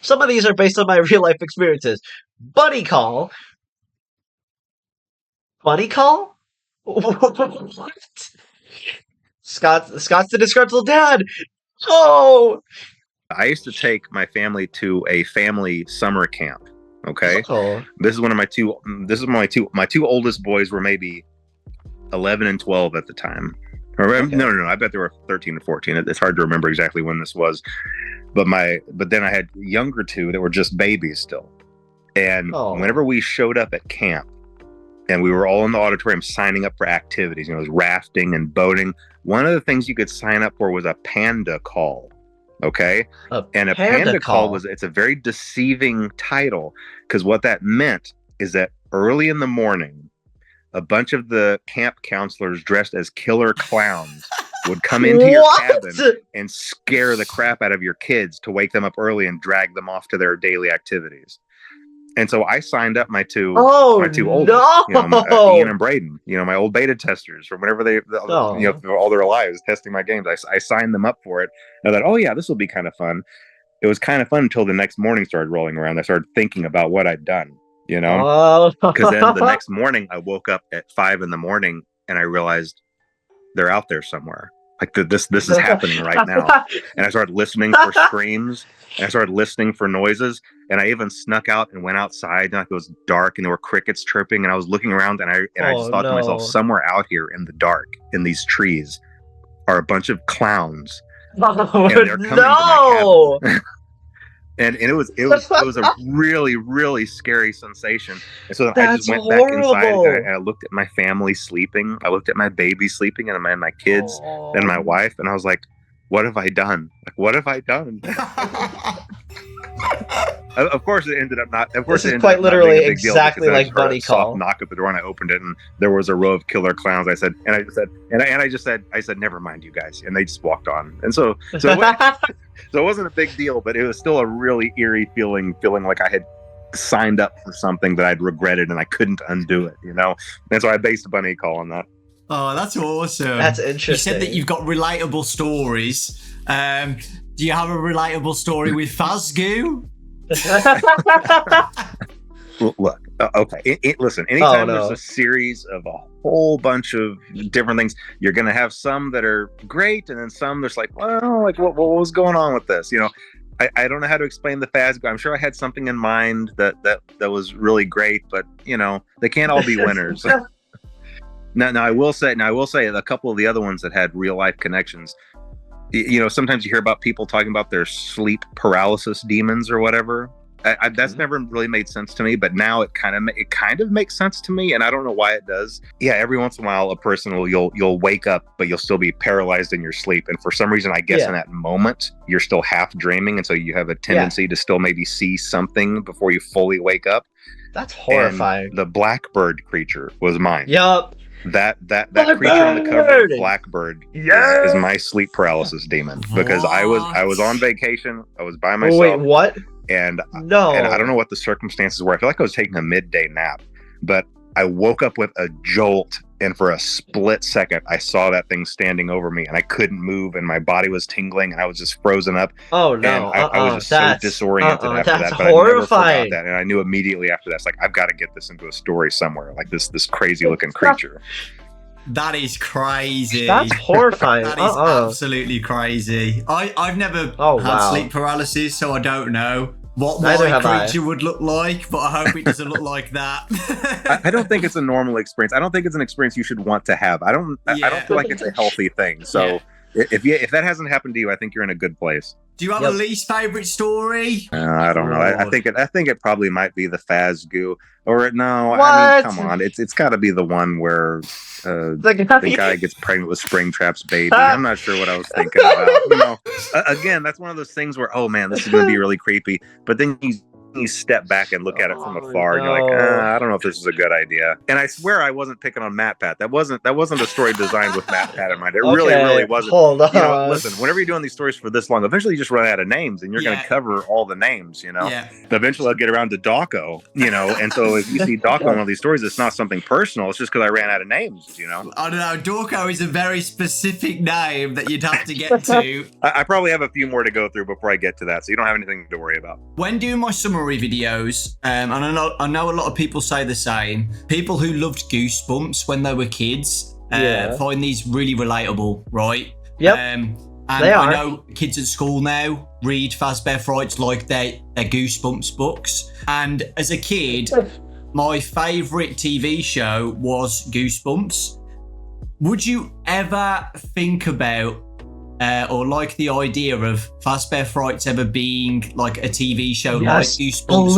Some of these are based on my real life experiences. Bunny Call? Bunny Call? What? Scott's the disgruntled dad. Oh! I used to take my family to a family summer camp. Okay, this is one of my two. This is my two oldest boys were maybe 11 and 12 at the time. No. I bet they were 13 and 14. It's hard to remember exactly when this was. But then I had younger two that were just babies still. And whenever we showed up at camp and we were all in the auditorium signing up for activities, it was rafting and boating. One of the things you could sign up for was a panda call. Okay. And a panda call it's a very deceiving title, because what that meant is that early in the morning, a bunch of the camp counselors dressed as killer clowns would come into your cabin and scare the crap out of your kids to wake them up early and drag them off to their daily activities. And so I signed up my two oldest, Ian and Braden, my old beta testers from whenever all their lives testing my games. I signed them up for it. And I thought, oh yeah, this will be kind of fun. It was kind of fun until the next morning started rolling around. I started thinking about what I'd done, because then the next morning I woke up at 5 a.m. and I realized they're out there somewhere. Like this is happening right now. And I started listening for screams, and I started listening for noises, and I even snuck out and went outside. And it was dark, and there were crickets chirping, and I was looking around, and I just thought to myself, somewhere out here in the dark, in these trees, are a bunch of clowns, and they're coming to my cabin. And it was a really, really scary sensation. And so I just went back inside and I looked at my family sleeping. I looked at my baby sleeping and my kids and my wife, and I was like, what have I done? Like, what have I done? Of course, it ended up not. Of course, this is quite literally exactly like Bunny Call. Soft knock at the door, and I opened it, and there was a row of killer clowns. I said, never mind, you guys, and they just walked on. And so it wasn't a big deal, but it was still a really eerie feeling like I had signed up for something that I'd regretted and I couldn't undo it, And so I based Bunny Call on that. Oh, that's awesome. That's interesting. You said that you've got relatable stories. Do you have a relatable story with Fazgoo? Look, okay. Listen, anytime there's a series of a whole bunch of different things, you're going to have some that are great, and then some there's like, well, like what was going on with this? I don't know how to explain the Fazgoo. I'm sure I had something in mind that was really great, but they can't all be winners. Now I will say a couple of the other ones that had real life connections. Sometimes you hear about people talking about their sleep paralysis demons or whatever. That's never really made sense to me, but now it kind of makes sense to me, and I don't know why it does. Yeah, every once in a while, a person you'll wake up, but you'll still be paralyzed in your sleep, and for some reason, I guess in that moment, you're still half dreaming, and so you have a tendency to still maybe see something before you fully wake up. That's horrifying. And the Blackbird creature was mine. Yup. That creature on the cover of Blackbird is my sleep paralysis demon, because I was on vacation. I was by myself. Wait, what? And I don't know what the circumstances were. I feel like I was taking a midday nap, but I woke up with a jolt, and for a split second, I saw that thing standing over me, and I couldn't move, and my body was tingling, and I was just frozen up. Oh no! And I was just so disoriented after that. That's but horrifying. I never forgot that, and I knew immediately after that, it's like, I've got to get this into a story somewhere, like this crazy looking creature. That is crazy. That's horrifying. That is absolutely crazy. I've never had sleep paralysis, so I don't know what my creature would look like, but I hope it doesn't look like that. I don't think it's a normal experience. I don't think it's an experience you should want to have. I don't feel like it's a healthy thing. So if that hasn't happened to you, I think you're in a good place. Do you have a least favorite story? I don't know. I think it probably might be the Fazgoo. Or no, what? I mean, come on. It's got to be the one where the guy gets pregnant with Springtrap's baby. I'm not sure what I was thinking about. Again, that's one of those things where, oh man, this is going to be really creepy. But then you step back and look at it from afar, and you're like, I don't know if this is a good idea. And I swear I wasn't picking on MatPat. That wasn't a story designed with MatPat in mind. It really wasn't. Hold on. Listen, whenever you're doing these stories for this long, eventually you just run out of names, and you're going to cover all the names. Yeah. Eventually I'll get around to Dawko. And so if you see Dawko in one of these stories, it's not something personal. It's just because I ran out of names. I don't know. Dawko is a very specific name that you'd have to get to. I probably have a few more to go through before I get to that, so you don't have anything to worry about. When doing my summary videos, and I know a lot of people say the same. People who loved Goosebumps when they were kids find these really relatable, right? Yep. And I know kids at school now read Fazbear Frights like they're Goosebumps books. And as a kid, my favourite TV show was Goosebumps. Would you ever think about or like the idea of Fazbear Frights ever being like a TV show like Goosebumps?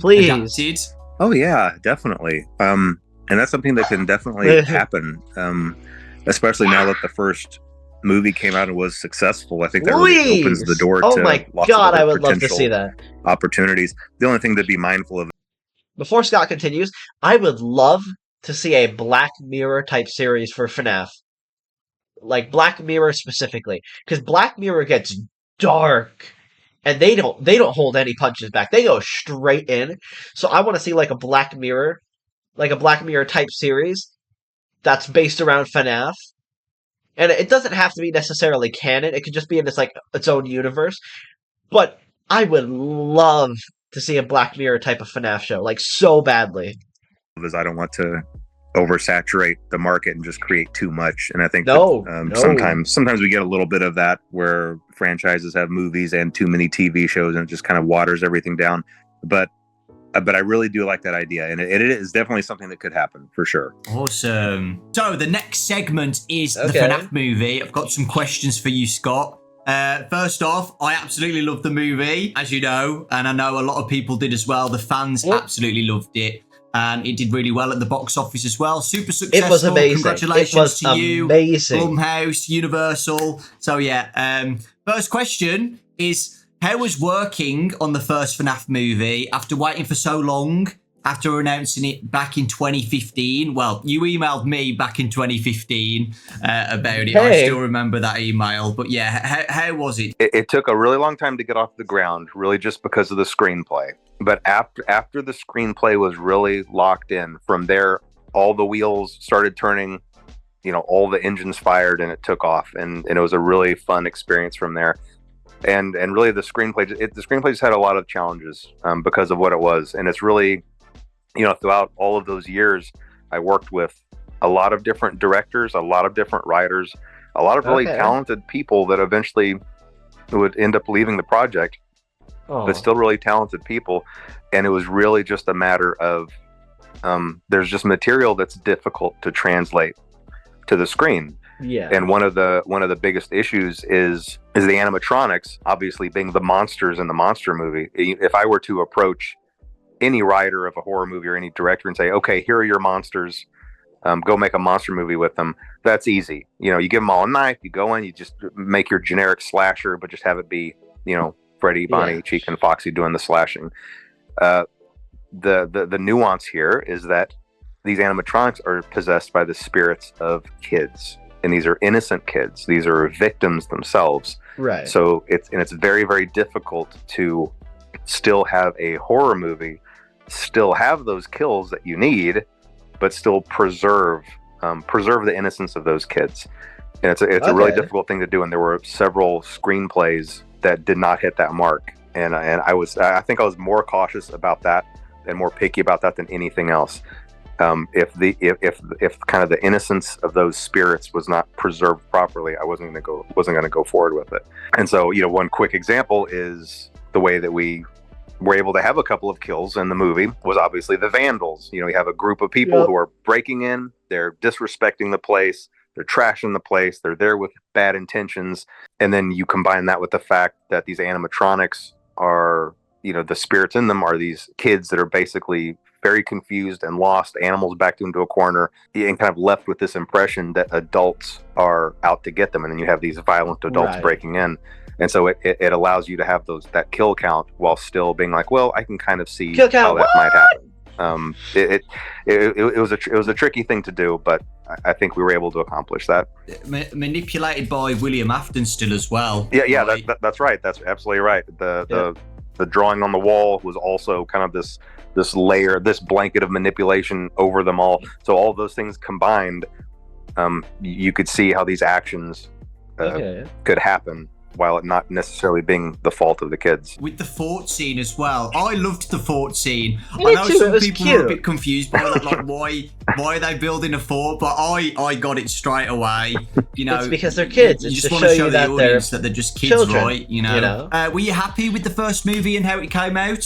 Please. Adapted? Oh yeah, definitely. And that's something that can definitely happen. Especially now that the first movie came out and was successful. I think that really opens the door to lots of I would love to see that. Opportunities. The only thing to be mindful of. Before Scott continues, I would love to see a Black Mirror type series for FNAF. Like Black Mirror specifically, because Black Mirror gets dark, and they don't hold any punches back. They go straight in. So I want to see like a Black Mirror type series that's based around FNAF. And it doesn't have to be necessarily canon. It could just be in its own universe. But I would love to see a Black Mirror type of FNAF show, like so badly. Because I don't want to oversaturate the market and just create too much. And I think sometimes we get a little bit of that where franchises have movies and too many TV shows, and it just kind of waters everything down. But I really do like that idea, and it is definitely something that could happen for sure. Awesome. So the next segment is the FNAF movie. I've got some questions for you, Scott. First off, I absolutely loved the movie, as you know, and I know a lot of people did as well. The fans absolutely loved it, and it did really well at the box office as well. Super successful. It was amazing. Congratulations to you, Blumhouse, Universal. So yeah, first question is, how was working on the first FNAF movie after waiting for so long, after announcing it back in 2015? Well, you emailed me back in 2015 about it. I still remember that email. But yeah, how was it? It took a really long time to get off the ground, really just because of the screenplay. But after the screenplay was really locked in, from there, all the wheels started turning, all the engines fired, and it took off. And it was a really fun experience from there. And really the screenplay just had a lot of challenges because of what it was. And it's really, throughout all of those years, I worked with a lot of different directors, a lot of different writers, a lot of really talented people that eventually would end up leaving the project, but still really talented people. And it was really just a matter of, there's just material that's difficult to translate to the screen. Yeah. And one of the biggest issues is the animatronics, obviously being the monsters in the monster movie. If I were to approach any writer of a horror movie or any director and say, okay, here are your monsters, go make a monster movie with them, that's easy. You give them all a knife, you go in, you just make your generic slasher, but just have it be, Freddy, Bonnie, Chica, and Foxy doing the slashing. The nuance here is that these animatronics are possessed by the spirits of kids. And these are innocent kids. These are victims themselves. Right. So it's very, very difficult to still have a horror movie, still have those kills that you need, but still preserve the innocence of those kids. And it's a really difficult thing to do. And there were several screenplays that did not hit that mark. And I think I was more cautious about that and more picky about that than anything else. If kind of the innocence of those spirits was not preserved properly, I wasn't going to go forward with it. And so, one quick example is the way that we were able to have a couple of kills in the movie was obviously the vandals. You have a group of people who are breaking in, they're disrespecting the place, they're trashing the place, they're there with bad intentions, and then you combine that with the fact that these animatronics are, the spirits in them are these kids that are basically very confused and lost, animals backed into a corner, and kind of left with this impression that adults are out to get them. And then you have these violent adults breaking in. And so it allows you to have that kill count while still being like, well, I can kind of see how that might happen. It was a tricky thing to do, but I think we were able to accomplish that. Manipulated by William Afton still as well. Yeah, that's right. That's absolutely right. The drawing on the wall was also kind of this layer, this blanket of manipulation over them all. So all those things combined, you could see how these actions could happen while it not necessarily being the fault of the kids. With the fort scene as well, I loved the fort scene. Me I know too, some people were a bit confused by that, like why are they building a fort? But I got it straight away. It's because they're kids. You it's just to want to show you the audience that they're just kids, children, right? Were you happy with the first movie and how it came out?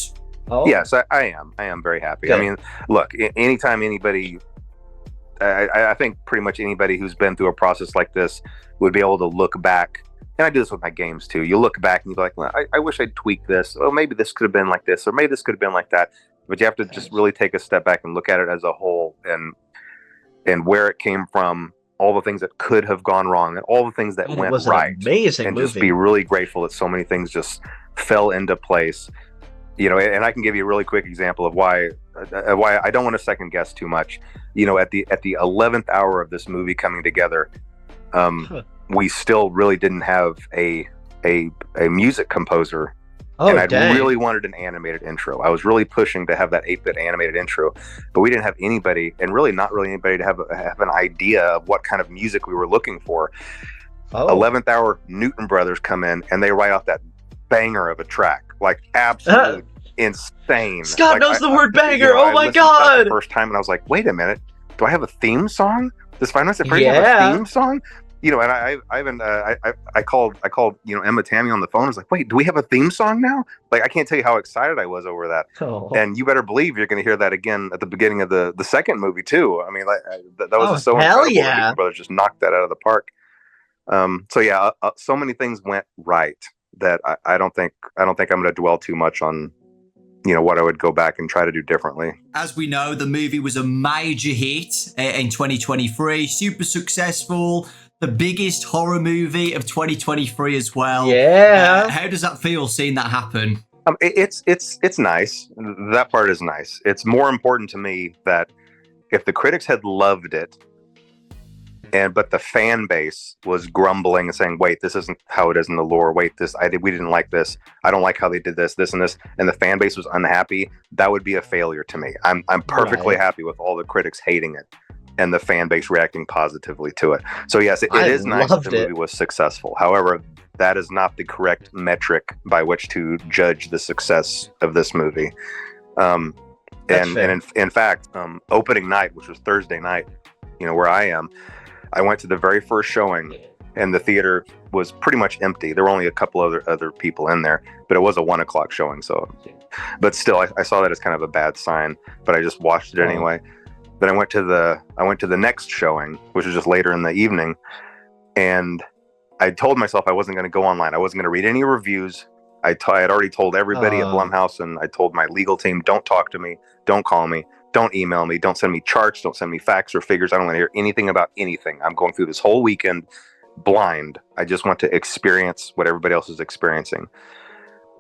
Oh. Yes, I am very happy. Good. I mean, look, anytime anybody, I think pretty much anybody who's been through a process like this would be able to look back. And I do this with my games too. You look back and you're like, well, I wish I'd tweaked this. Oh, maybe this could have been like this, or maybe this could have been like that. But you have to just really take a step back and look at it as a whole, and where it came from, all the things that could have gone wrong, and all the things that went right. Amazing and movie. Just be really grateful that so many things just fell into place. and I can give you a really quick example of why I don't want to second guess too much. At the 11th hour of this movie coming together, we still really didn't have a music composer. And I really wanted an animated intro. I was really pushing to have that 8-bit animated intro, but we didn't have anybody, and really not really anybody, to have an idea of what kind of music we were looking for. 11th hour, Newton Brothers come in and they write off that banger of a track, like absolute insane. Scott knows the word banger. Oh my god! The first time, and I was like, wait a minute, do I have a theme song? Does Five Nights at Freddy's have a theme song? And I called Emma Tammy on the phone. I was like, wait, do we have a theme song now? Like, I can't tell you how excited I was over that. And you better believe you're going to hear that again at the beginning of the second movie too. I mean, that was so incredible. The brothers just knocked that out of the park. So many things went right that I don't think I'm going to dwell too much on what I would go back and try to do differently. As we know, the movie was a major hit in 2023, super successful, the biggest horror movie of 2023 as well. Yeah. How does that feel, seeing that happen? It's nice. That part is nice. It's more important to me that if the critics had loved it, but the fan base was grumbling and saying, wait, this isn't how it is in the lore. Wait, we didn't like this. I don't like how they did this, and this. And the fan base was unhappy. That would be a failure to me. I'm perfectly happy with all the critics hating it and the fan base reacting positively to it. So yes, it is nice that the movie was successful. However, that is not the correct metric by which to judge the success of this movie. In fact, opening night, which was Thursday night, where I am, I went to the very first showing, and the theater was pretty much empty. There were only a couple other people in there, but it was a 1:00 showing. So, but still, I saw that as kind of a bad sign. But I just watched it anyway. Then I went to the next showing, which was just later in the evening, and I told myself I wasn't going to go online. I wasn't going to read any reviews. I had already told everybody at Blumhouse, and I told my legal team, don't talk to me, don't call me, don't email me, don't send me charts, don't send me facts or figures. I don't want to hear anything about anything. I'm going through this whole weekend blind. I just want to experience what everybody else is experiencing.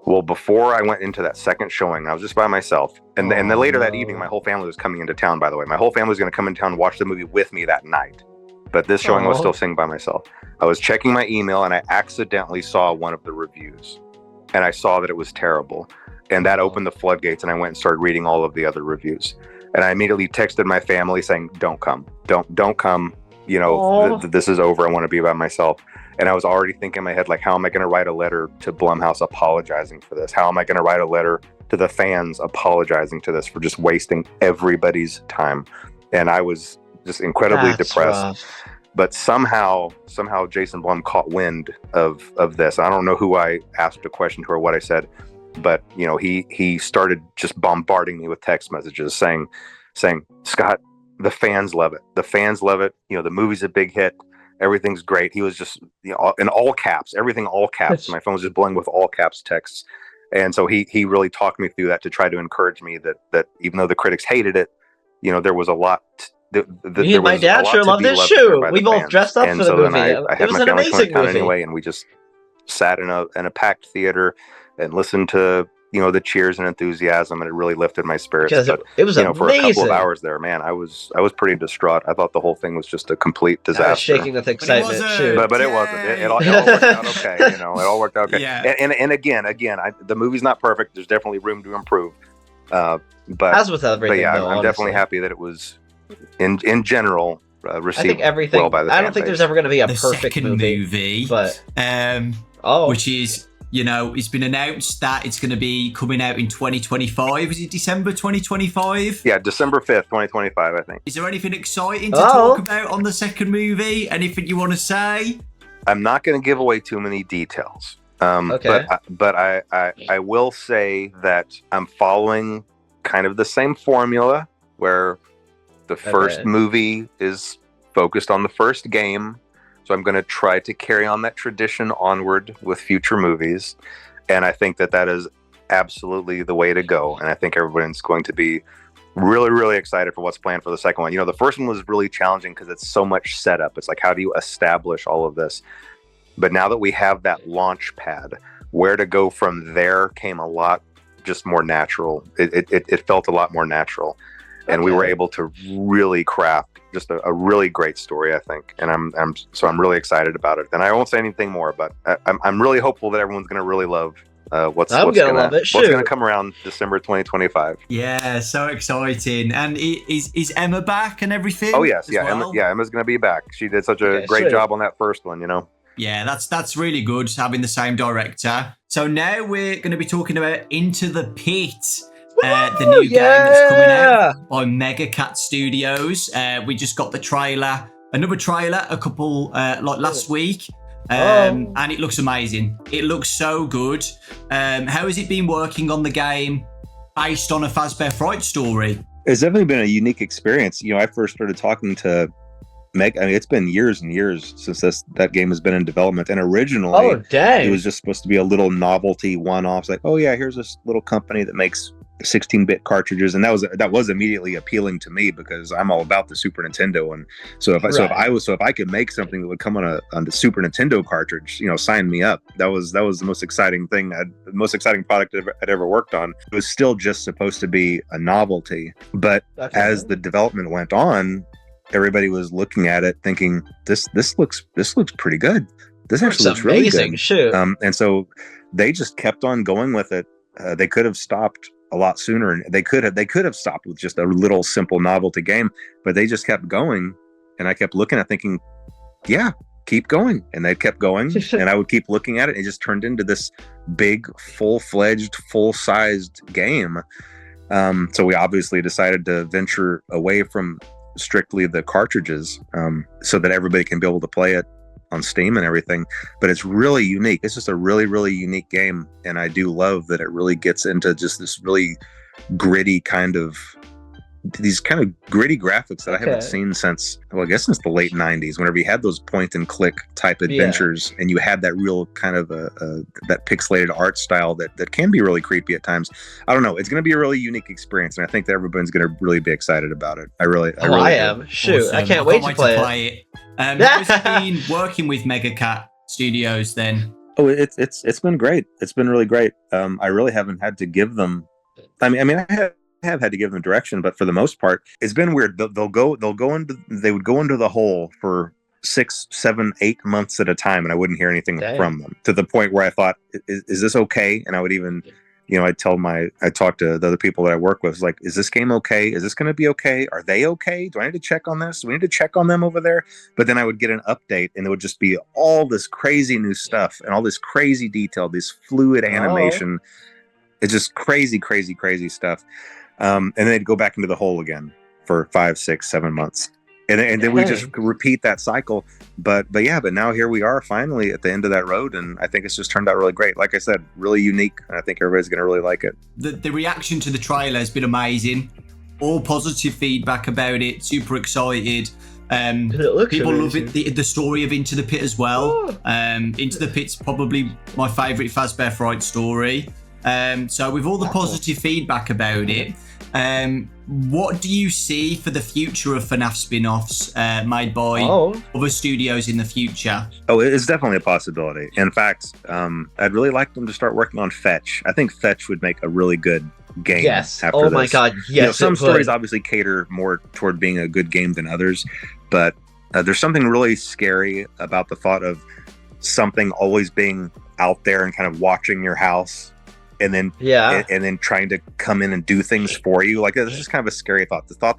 Well, before I went into that second showing, I was just by myself. And then later that evening, my whole family was coming into town, by the way. My whole family was going to come into town and watch the movie with me that night. But this showing I was still sitting by myself. I was checking my email, and I accidentally saw one of the reviews. And I saw that it was terrible. And that opened the floodgates, and I went and started reading all of the other reviews. And I immediately texted my family saying, don't come. Don't come. This is over. I want to be by myself. And I was already thinking in my head, like, how am I going to write a letter to Blumhouse apologizing for this? How am I going to write a letter to the fans apologizing to this for just wasting everybody's time? And I was just incredibly depressed. Rough. But somehow Jason Blum caught wind of this. I don't know who I asked a question to or what I said, but he started just bombarding me with text messages saying, Scott, the fans love it. The fans love it. The movie's a big hit. Everything's great. He was just, in all caps, everything all caps. My phone was just blowing with all caps texts. And so he really talked me through that to try to encourage me that even though the critics hated it, there was a lot. Me and my dad sure loved this shoe. We both dressed up for the movie. I had my family come to town anyway, and we just sat in a packed theater and listened to the cheers and enthusiasm, and it really lifted my spirits. But, it was amazing. For a couple of hours there, man, I was pretty distraught. I thought the whole thing was just a complete disaster. I was shaking with excitement. But it wasn't. It all worked out okay. It all worked out okay. Yeah. And again, the movie's not perfect. There's definitely room to improve. But as with everything, but yeah, though, I'm definitely happy that it was in general received well by the fan I don't think base. there's ever going to be a the perfect second movie, but which is, it's been announced that it's going to be coming out in 2025. Is it December 2025? Yeah, December 5th, 2025, I think. Is there anything exciting to talk about on the second movie? Anything you want to say? I'm not going to give away too many details. Okay. But I will say that I'm following kind of the same formula where the first movie is focused on the first game. So I'm going to try to carry on that tradition onward with future movies. And I think that is absolutely the way to go. And I think everyone's going to be really, really excited for what's planned for the second one. The first one was really challenging because it's so much setup. It's like, how do you establish all of this? But now that we have that launch pad, where to go from there came a lot just more natural. It felt a lot more natural, and we were able to really craft just a really great story, I think. And I'm really excited about it. And I won't say anything more, but I'm really hopeful that everyone's going to really love what's gonna come around December 2025. Yeah, so exciting. And is Emma back and everything? Oh yes, yeah, well? Emma's gonna be back. She did such a great job on that first one, Yeah, that's really good having the same director. So now we're going to be talking about Into the Pit, the new game that's coming out by Mega Cat Studios. We just got the trailer, another trailer, a couple like last week. And it looks amazing. It looks so good. How has it been working on the game based on a Fazbear Fright story? It's definitely been a unique experience. I first started talking to Meg. I mean, it's been years and years since that game has been in development. And originally, it was just supposed to be a little novelty one-off. It's like, oh yeah, here's this little company that makes 16-bit cartridges, and that was immediately appealing to me because I'm all about the Super Nintendo, and so if I could make something that would come on the Super Nintendo cartridge, sign me up. That was the most exciting thing, the most exciting product I'd ever worked on. It was still just supposed to be a novelty, but as the development went on, everybody was looking at it thinking, this looks pretty good. This actually looks really good. Shoot. And so they just kept on going with it. They could have stopped a lot sooner, and they could have stopped with just a little simple novelty game, but they just kept going, and I kept looking at thinking, yeah, keep going. And they kept going, and I would keep looking at it, and it just turned into this big, full-fledged, full-sized game. So we obviously decided to venture away from strictly the cartridges, so that everybody can be able to play it on Steam and everything. But it's really unique. It's just a really, really unique game, and I do love that it really gets into just this really gritty these kind of gritty graphics that I haven't seen since the late 90s, whenever you had those point and click type adventures, and you had that real kind of that pixelated art style that can be really creepy at times. I don't know. It's going to be a really unique experience, and I think that everyone's going to really be excited about it. I am. Shoot, awesome. I can't wait to play it. How's it been working with Mega Cat Studios then? Oh, it's been great. It's been really great. I really haven't had to give them. I mean, I have had to give them direction, but for the most part, it's been weird. They would go into the hole for 6, 7, 8 months at a time, and I wouldn't hear anything from them, to the point where I thought, is this okay? And I would even, I talk to the other people that I work with, like, is this game okay? Is this going to be okay? Are they okay? Do I need to check on this? Do we need to check on them over there? But then I would get an update, and it would just be all this crazy new stuff and all this crazy detail, this fluid animation. It's just crazy, crazy, crazy stuff. And then they'd go back into the hole again for 5, 6, 7 months. And then we just repeat that cycle. But now here we are finally at the end of that road. And I think it's just turned out really great. Like I said, really unique. And I think everybody's going to really like it. The reaction to the trailer has been amazing. All positive feedback about it. Super excited. People love it. The story of Into the Pit as well. Into the Pit's probably my favourite Fazbear Fright story. So with all the positive feedback about it, what do you see for the future of FNAF spin-offs made by other studios in the future? Oh, it's definitely a possibility. In fact, I'd really like them to start working on Fetch. I think Fetch would make a really good game. Yes. After my God. Yes. Some stories obviously cater more toward being a good game than others, but there's something really scary about the thought of something always being out there and kind of watching your house. And then trying to come in and do things for you. Like, this is kind of a scary thought. The thought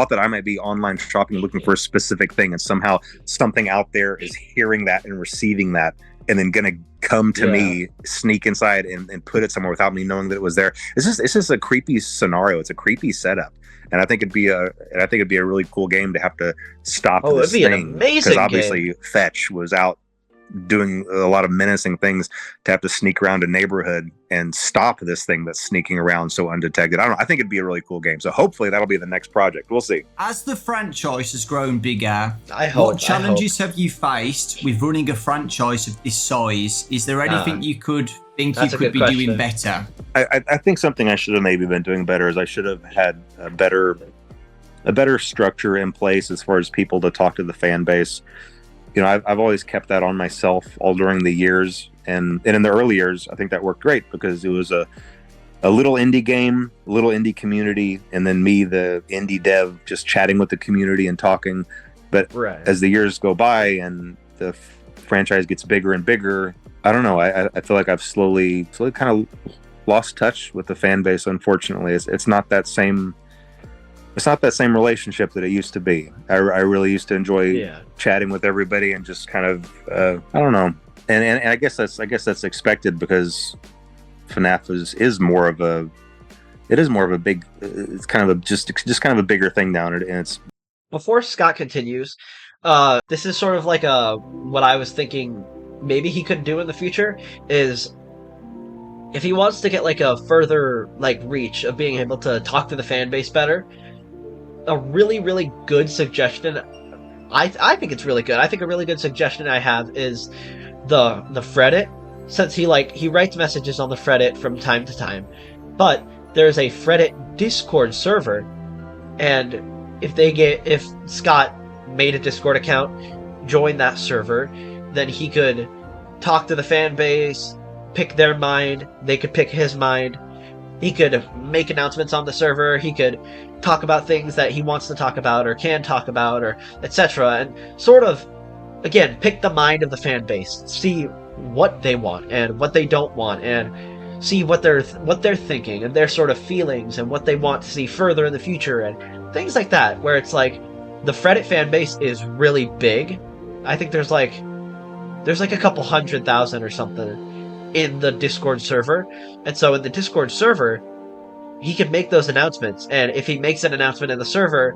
that I might be online shopping looking for a specific thing, and somehow something out there is hearing that and receiving that, and then gonna come to me, sneak inside and put it somewhere without me knowing that it was there. It's just a creepy scenario. It's a creepy setup. And I think it'd be a really cool game to have to stop this thing. An amazing because obviously Fetch was out doing a lot of menacing things, to have to sneak around a neighborhood and stop this thing that's sneaking around so undetected. I don't know. I think it'd be a really cool game. So hopefully that'll be the next project. We'll see. As the franchise has grown bigger, what challenges have you faced with running a franchise of this size? Is there anything you could think you could be doing better? I think something I should have maybe been doing better is I should have had a better structure in place as far as people to talk to the fan base. I've always kept that on myself all during the years, and in the early years, I think that worked great because it was a little indie game, a little indie community, and then me, the indie dev, just chatting with the community and talking. But as the years go by and the franchise gets bigger and bigger, I don't know. I feel like I've slowly kind of lost touch with the fan base. Unfortunately, it's not that same. It's not that same relationship that it used to be. I really used to enjoy chatting with everybody and just kind of I don't know. And I guess that's expected because FNAF is more of a big, it's kind of just kind of a bigger thing now, and it's. Before Scott continues, this is sort of like what I was thinking maybe he could do in the future is if he wants to get like a further like reach of being able to talk to the fan base better. A really, really good suggestion. I think it's really good. I think a really good suggestion I have is the Reddit, since he writes messages on the Reddit from time to time, but there's a Reddit Discord server, and if Scott made a Discord account, joined that server, then he could talk to the fan base, pick their mind, they could pick his mind. He could make announcements on the server. He could talk about things that he wants to talk about or can talk about or etc. And sort of, again, pick the mind of the fan base. See what they want and what they don't want and see what they're thinking and their sort of feelings and what they want to see further in the future and things like that, where it's like the Reddit fan base is really big. I think there's like a couple 100,000 or something in the Discord server, and so in the Discord server he can make those announcements, and if he makes an announcement in the server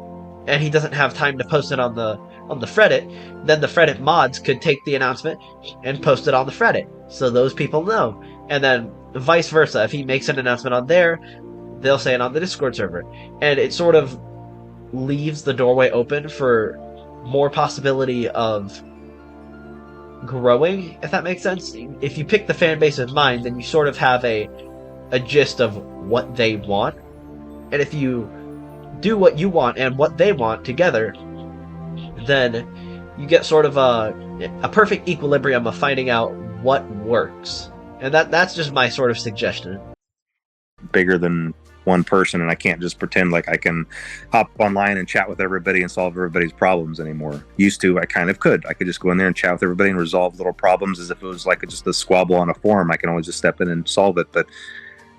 and he doesn't have time to post it on the Reddit, then the Reddit mods could take the announcement and post it on the Reddit so those people know, and then vice versa. If he makes an announcement on there, they'll say it on the Discord server, and it sort of leaves the doorway open for more possibility of growing, if that makes sense. If you pick the fan base in mind, then you sort of have a gist of what they want, and if you do what you want and what they want together, then you get sort of a perfect equilibrium of finding out what works, and that's just my sort of suggestion. Bigger than one person, and I can't just pretend like I can hop online and chat with everybody and solve everybody's problems anymore. Used to, I kind of could. I could just go in there and chat with everybody and resolve little problems as if it was like just a squabble on a forum. I can always just step in and solve it, but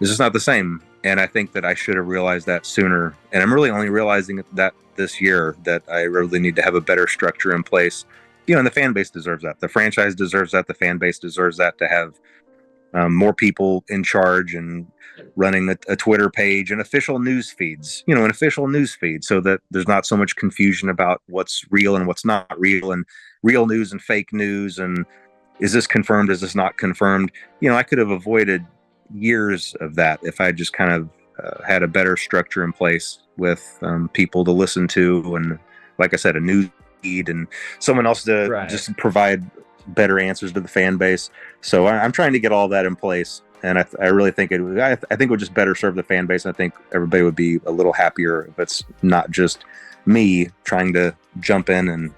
it's just not the same. And I think that I should have realized that sooner. And I'm really only realizing that this year, that I really need to have a better structure in place. You know, and the fan base deserves that. The franchise deserves that. The fan base deserves that, to have more people in charge and running a Twitter page and official news feeds, an official news feed, so that there's not so much confusion about what's real and what's not real, and real news and fake news, and is this confirmed, is this not confirmed. I could have avoided years of that if I just kind of had a better structure in place with people to listen to, and like I said, a news feed and someone else to just provide better answers to the fan base. So I'm trying to get all that in place, and I really think I think it would just better serve the fan base. And I think everybody would be a little happier if it's not just me trying to jump in and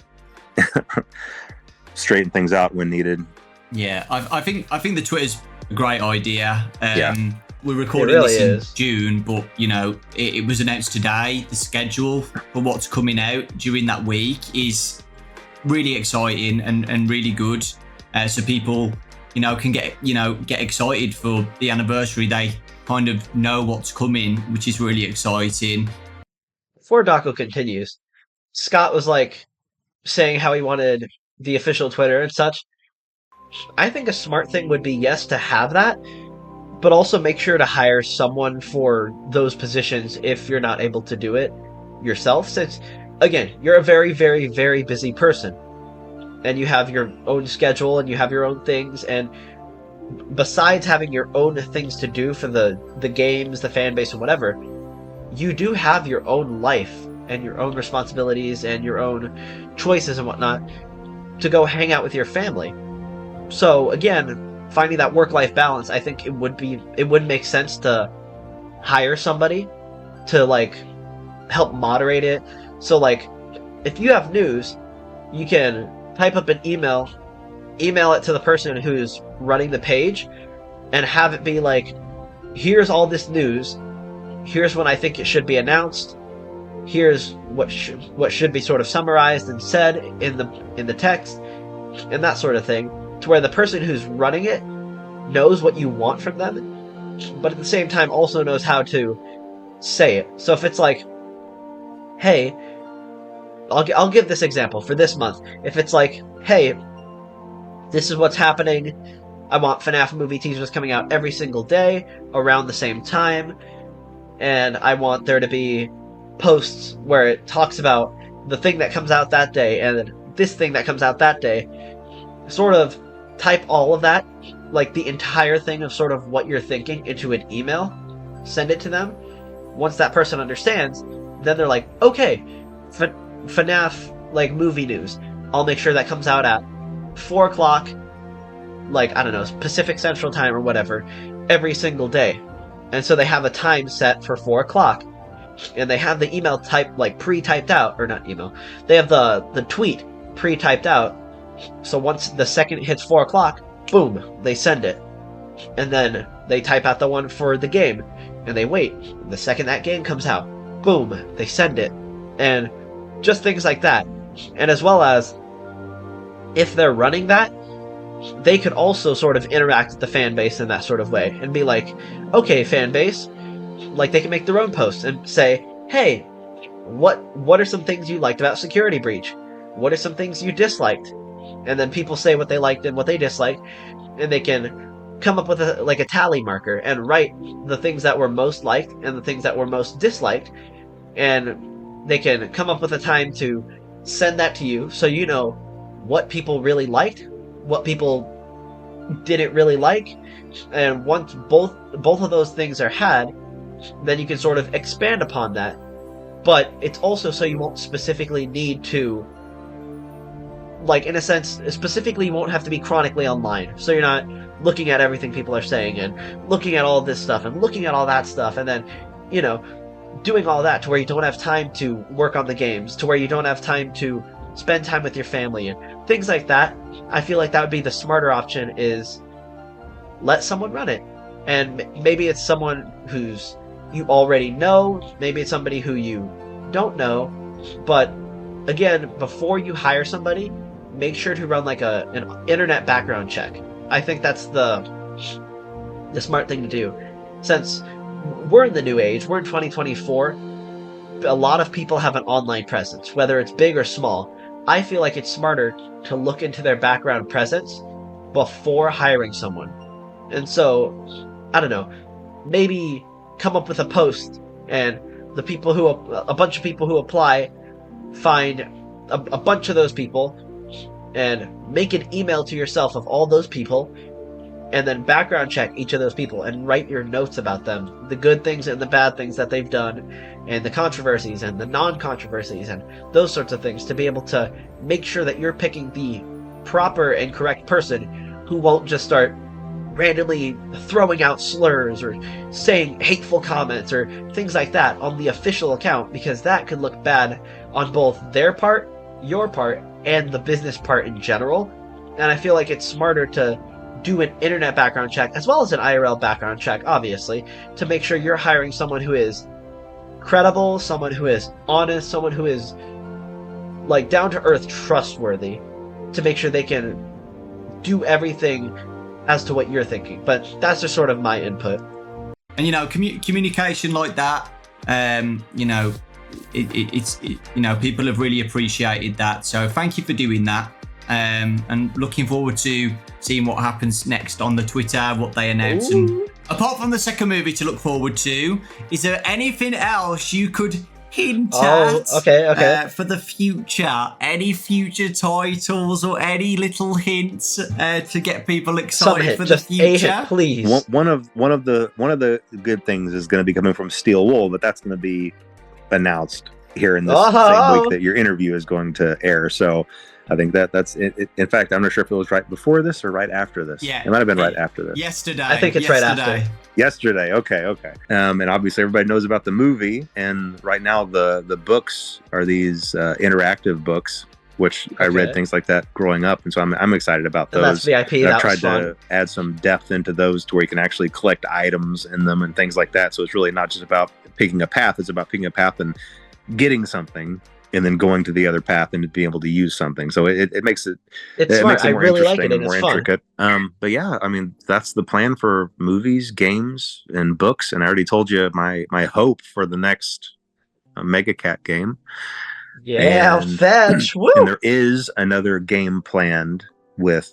straighten things out when needed. Yeah, I think the Twitter's a great idea. We're recording really this in June, but it was announced today. The schedule for what's coming out during that week is really exciting and really good. So people, can get excited for the anniversary. They kind of know what's coming, which is really exciting. Before Daco continues, Scott was saying how he wanted the official Twitter and such. I think a smart thing would be, yes, to have that, but also make sure to hire someone for those positions if you're not able to do it yourself, since, again, you're a very, very, very busy person, and you have your own schedule, and you have your own things, and besides having your own things to do for the games, the fan base, and whatever, you do have your own life, and your own responsibilities, and your own choices and whatnot, to go hang out with your family. So, again, finding that work-life balance, I think it would make sense to hire somebody to, help moderate it. So, if you have news, you can type up an email it to the person who's running the page, and have it be here's all this news. Here's when I think it should be announced. Here's what should be sort of summarized and said in the text, and that sort of thing, to where the person who's running it knows what you want from them, but at the same time also knows how to say it. So if it's like, hey, I'll give this example for this month. If it's like, hey, this is what's happening. I want FNAF movie teasers coming out every single day around the same time, and I want there to be posts where it talks about the thing that comes out that day and this thing that comes out that day. Sort of type all of that, like the entire thing of sort of what you're thinking, into an email, send it to them. Once that person understands, then they're like, okay, FNAF like movie news, I'll make sure that comes out at 4 o'clock, like, I don't know, Pacific Central Time or whatever, every single day. And so they have a time set for 4 o'clock. And they have the email like pre-typed out, or not email, they have the tweet pre-typed out. So once the second it hits 4 o'clock, boom, they send it. And then they type out the one for the game, and they wait. The second that game comes out, boom, they send it. And just things like that. And as well as, if they're running that, they could also sort of interact with the fan base in that sort of way, and be like, okay, fan base, like, they can make their own posts and say, hey, what are some things you liked about Security Breach? What are some things you disliked? And then people say what they liked and what they disliked, and they can come up with a tally marker and write the things that were most liked and the things that were most disliked, and they can come up with a time to send that to you, so you know what people really liked, what people didn't really like, and once both of those things are had, then you can sort of expand upon that. But it's also so you won't specifically need to, like, in a sense, specifically you won't have to be chronically online. So you're not looking at everything people are saying and looking at all this stuff and looking at all that stuff, and then, you know, doing all that to where you don't have time to work on the games, to where you don't have time to spend time with your family and things like that. I feel like that would be the smarter option, is let someone run it. And maybe it's someone who's you already know, maybe it's somebody who you don't know, but again, before you hire somebody, make sure to run like an internet background check. I think that's the smart thing to do. Since we're in the new age, we're in 2024, a lot of people have an online presence, whether it's big or small. I feel like it's smarter to look into their background presence before hiring someone. And so, I don't know, maybe come up with a post, and a bunch of people who apply, find a bunch of those people, and make an email to yourself of all those people, and then background check each of those people and write your notes about them, the good things and the bad things that they've done, and the controversies and the non-controversies and those sorts of things, to be able to make sure that you're picking the proper and correct person who won't just start randomly throwing out slurs or saying hateful comments or things like that on the official account, because that could look bad on both their part, your part, and the business part in general. And I feel like it's smarter to do an internet background check as well as an IRL background check, obviously, to make sure you're hiring someone who is credible, someone who is honest, someone who is like down to earth, trustworthy, to make sure they can do everything as to what you're thinking. But that's just sort of my input. And you know, communication like that, you know, it's you know, people have really appreciated that. So thank you for doing that. And looking forward to seeing what happens next on the Twitter, what they announce. Ooh. And apart from the second movie to look forward to, is there anything else you could hint at for the future? Any future titles or any little hints to get people excited for the future? A hint, please. One of the good things is going to be coming from Steel Wool, but that's going to be announced here in this same week that your interview is going to air. So I think that's it. In fact, I'm not sure if it was right before this or right after this. Yeah, it might have been right after this. Yesterday. I think it's right after. Yesterday. Okay. And obviously everybody knows about the movie, and right now the books are these interactive books which I read things like that growing up, and so I'm excited about those. And that's VIP. And I've tried to add some depth into those to where you can actually collect items in them and things like that. So it's really not just about picking a path; it's about picking a path and getting something, and then going to the other path and being able to use something. So it makes it smart. makes it I more really like interesting it, and and more it's fun. intricate. But yeah, I mean that's the plan for movies, games, and books. And I already told you my hope for the next Mega Cat game. Yeah, and, fetch. Woo! And there is another game planned with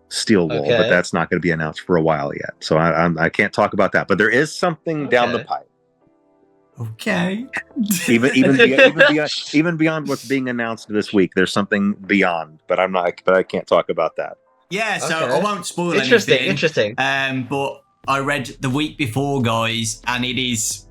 Steel Wool, but that's not going to be announced for a while yet. So I can't talk about that. But there is something down the pipe. Okay. even beyond what's being announced this week, there's something beyond. But I can't talk about that. Yeah, so I won't spoil anything. Interesting. But I read the week before, guys, and it is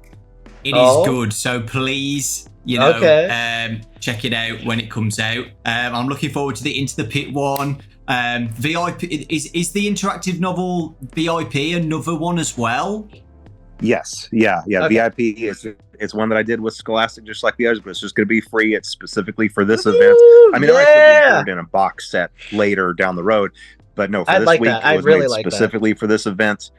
good. So please, check it out when it comes out. I'm looking forward to the Into the Pit one. VIP is the interactive novel VIP another one as well? Yes, yeah. VIP it's one that I did with Scholastic, just like the others, but it's just going to be free. It's specifically for this event. I mean, it might still be included in a box set later down the road, but no, for this week it was made specifically for this event.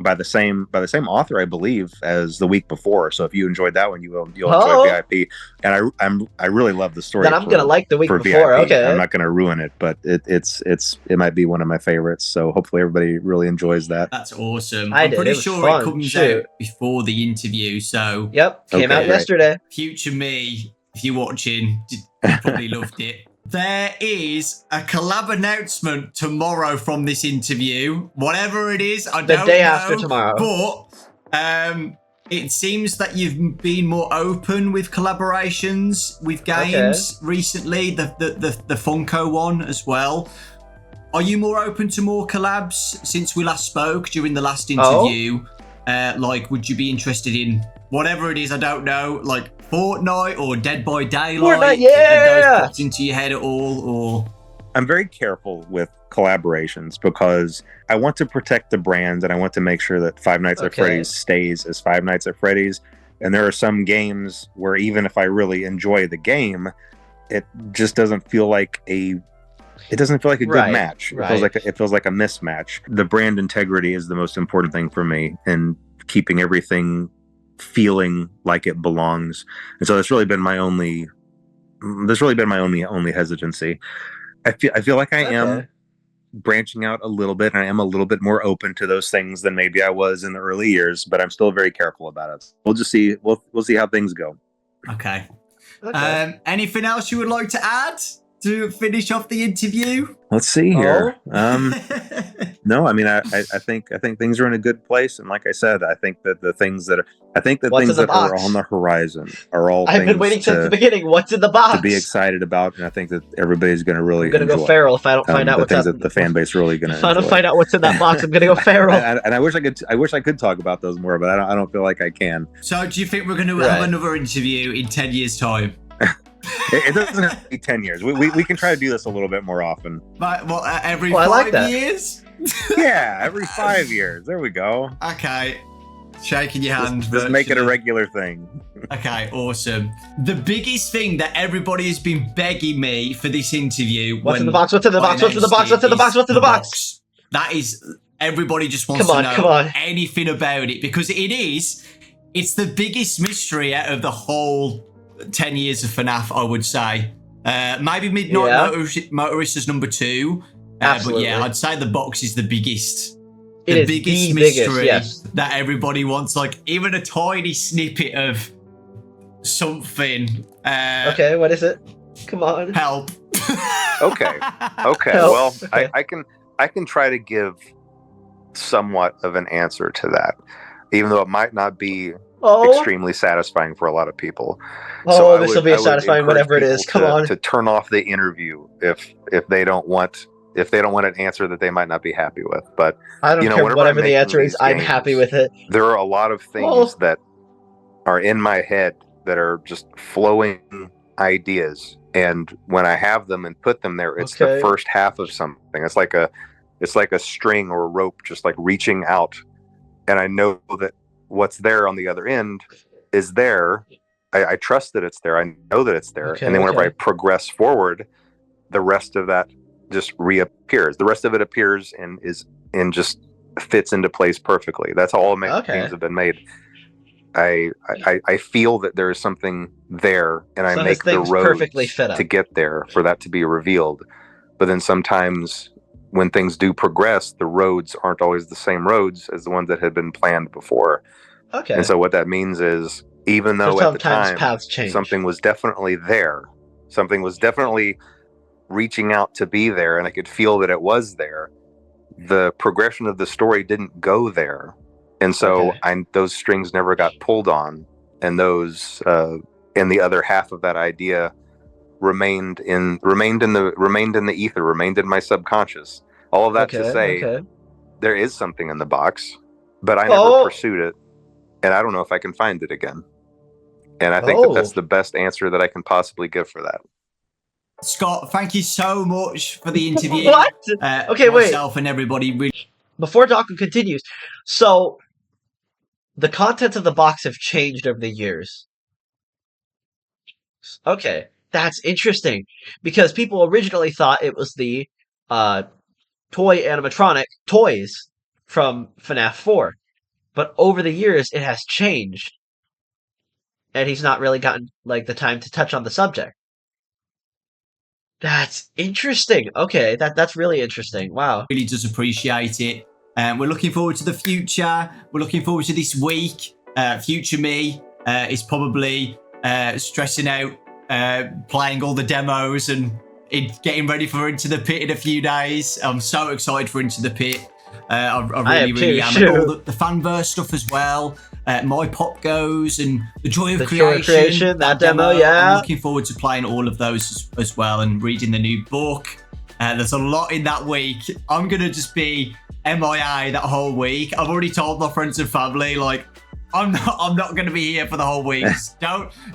By the same author, I believe, as the week before. So if you enjoyed that one, you'll enjoy VIP. And I really love the story. Then I'm gonna like the week before. VIP. Okay, I'm not gonna ruin it, but it might be one of my favorites. So hopefully everybody really enjoys that. That's awesome. I'm pretty sure it comes out before the interview. So came out yesterday. Future me, if you're watching, probably loved it. There is a collab announcement tomorrow from this interview. Whatever it is, I don't know. The day after tomorrow. But it seems that you've been more open with collaborations with games recently. The Funko one as well. Are you more open to more collabs since we last spoke during the last interview? Would you be interested in whatever it is? I don't know, like Fortnite or Dead by Daylight. Fortnite, those popped into your head at all? Or I'm very careful with collaborations because I want to protect the brand and I want to make sure that Five Nights at Freddy's stays as Five Nights at Freddy's. And there are some games where even if I really enjoy the game, it just doesn't feel like a good match. It feels like a mismatch. The brand integrity is the most important thing for me, and keeping everything feeling like it belongs. And so that's really been my only hesitancy. I feel like I am branching out a little bit, and I am a little bit more open to those things than maybe I was in the early years, but I'm still very careful about it. We'll just see. We'll see how things go. Okay. Anything else you would like to add to finish off the interview? Let's see here. No, I mean, I think things are in a good place, and like I said, I think that the things that are on the horizon are all. I've been waiting since the beginning. What's in the box to be excited about, and I think that everybody's going to really. I'm going to go feral if I don't find out what's things that the fan base really going to. If I don't find out what's in that box, I'm going to go feral. And I wish I could talk about those more, but I don't feel like I can. So, do you think we're going to have another interview in 10 years' time? It doesn't have to be 10 years. We can try to do this a little bit more often. Every 5 years? Yeah, every 5 years. There we go. Okay. Shaking your hand. Just make it a regular thing. Okay, awesome. The biggest thing that everybody has been begging me for this interview. What's in the box? What's in the box? What's in the box? What's in the box? What's in the box? That is, everybody just wants to know anything about it, because it's the biggest mystery out of the whole 10 years of FNAF, I would say. Maybe Midnight Motorist is number 2. But yeah, I'd say the box is the biggest. The biggest mystery that everybody wants, like even a tiny snippet of something. Okay, what is it? Come on. Help. Okay. Help. Well, I can try to give somewhat of an answer to that, even though it might not be extremely satisfying for a lot of people. So this will be satisfying, whatever it is. Come on. To turn off the interview if they don't want an answer that they might not be happy with. But I don't care whatever the answer is. I'm happy with it. There are a lot of things that are in my head that are just flowing ideas, and when I have them and put them there, it's the first half of something. It's like a string or a rope, just like reaching out, and I know that what's there on the other end is there, I trust that it's there. I know that it's there. Okay, and then whenever I progress forward, the rest of that just reappears. The rest of it appears and just fits into place perfectly. That's how all my games have been made. I feel that there is something there, and I make the roads to get there for that to be revealed. But then sometimes when things do progress, the roads aren't always the same roads as the ones that had been planned before. Okay. And so what that means is, even though at the time something was definitely there, something was definitely reaching out to be there, and I could feel that it was there, the progression of the story didn't go there. And so those strings never got pulled on, and those and the other half of that idea remained in the ether, remained in my subconscious. All of that to say, there is something in the box, but I never pursued it, and I don't know if I can find it again. And I think that's the best answer that I can possibly give for that. Scott, thank you so much for the interview. What? Myself and everybody. Before Dawkins continues, so the contents of the box have changed over the years. Okay, that's interesting, because people originally thought it was the toy animatronic toys from FNAF 4, but over the years it has changed, and he's not really gotten like the time to touch on the subject. That's interesting. Okay, that's really interesting. Wow. Really does appreciate it. We're looking forward to the future. We're looking forward to this week. Future me is probably stressing out, playing all the demos and getting ready for Into the Pit in a few days. I'm so excited for Into the Pit. I really am. And all the fanverse stuff as well. My Pop Goes and the Joy of Creation. That demo, yeah. I'm looking forward to playing all of those as well and reading the new book. There's a lot in that week. I'm going to just be MIA that whole week. I've already told my friends and family, like, I'm not going to be here for the whole week.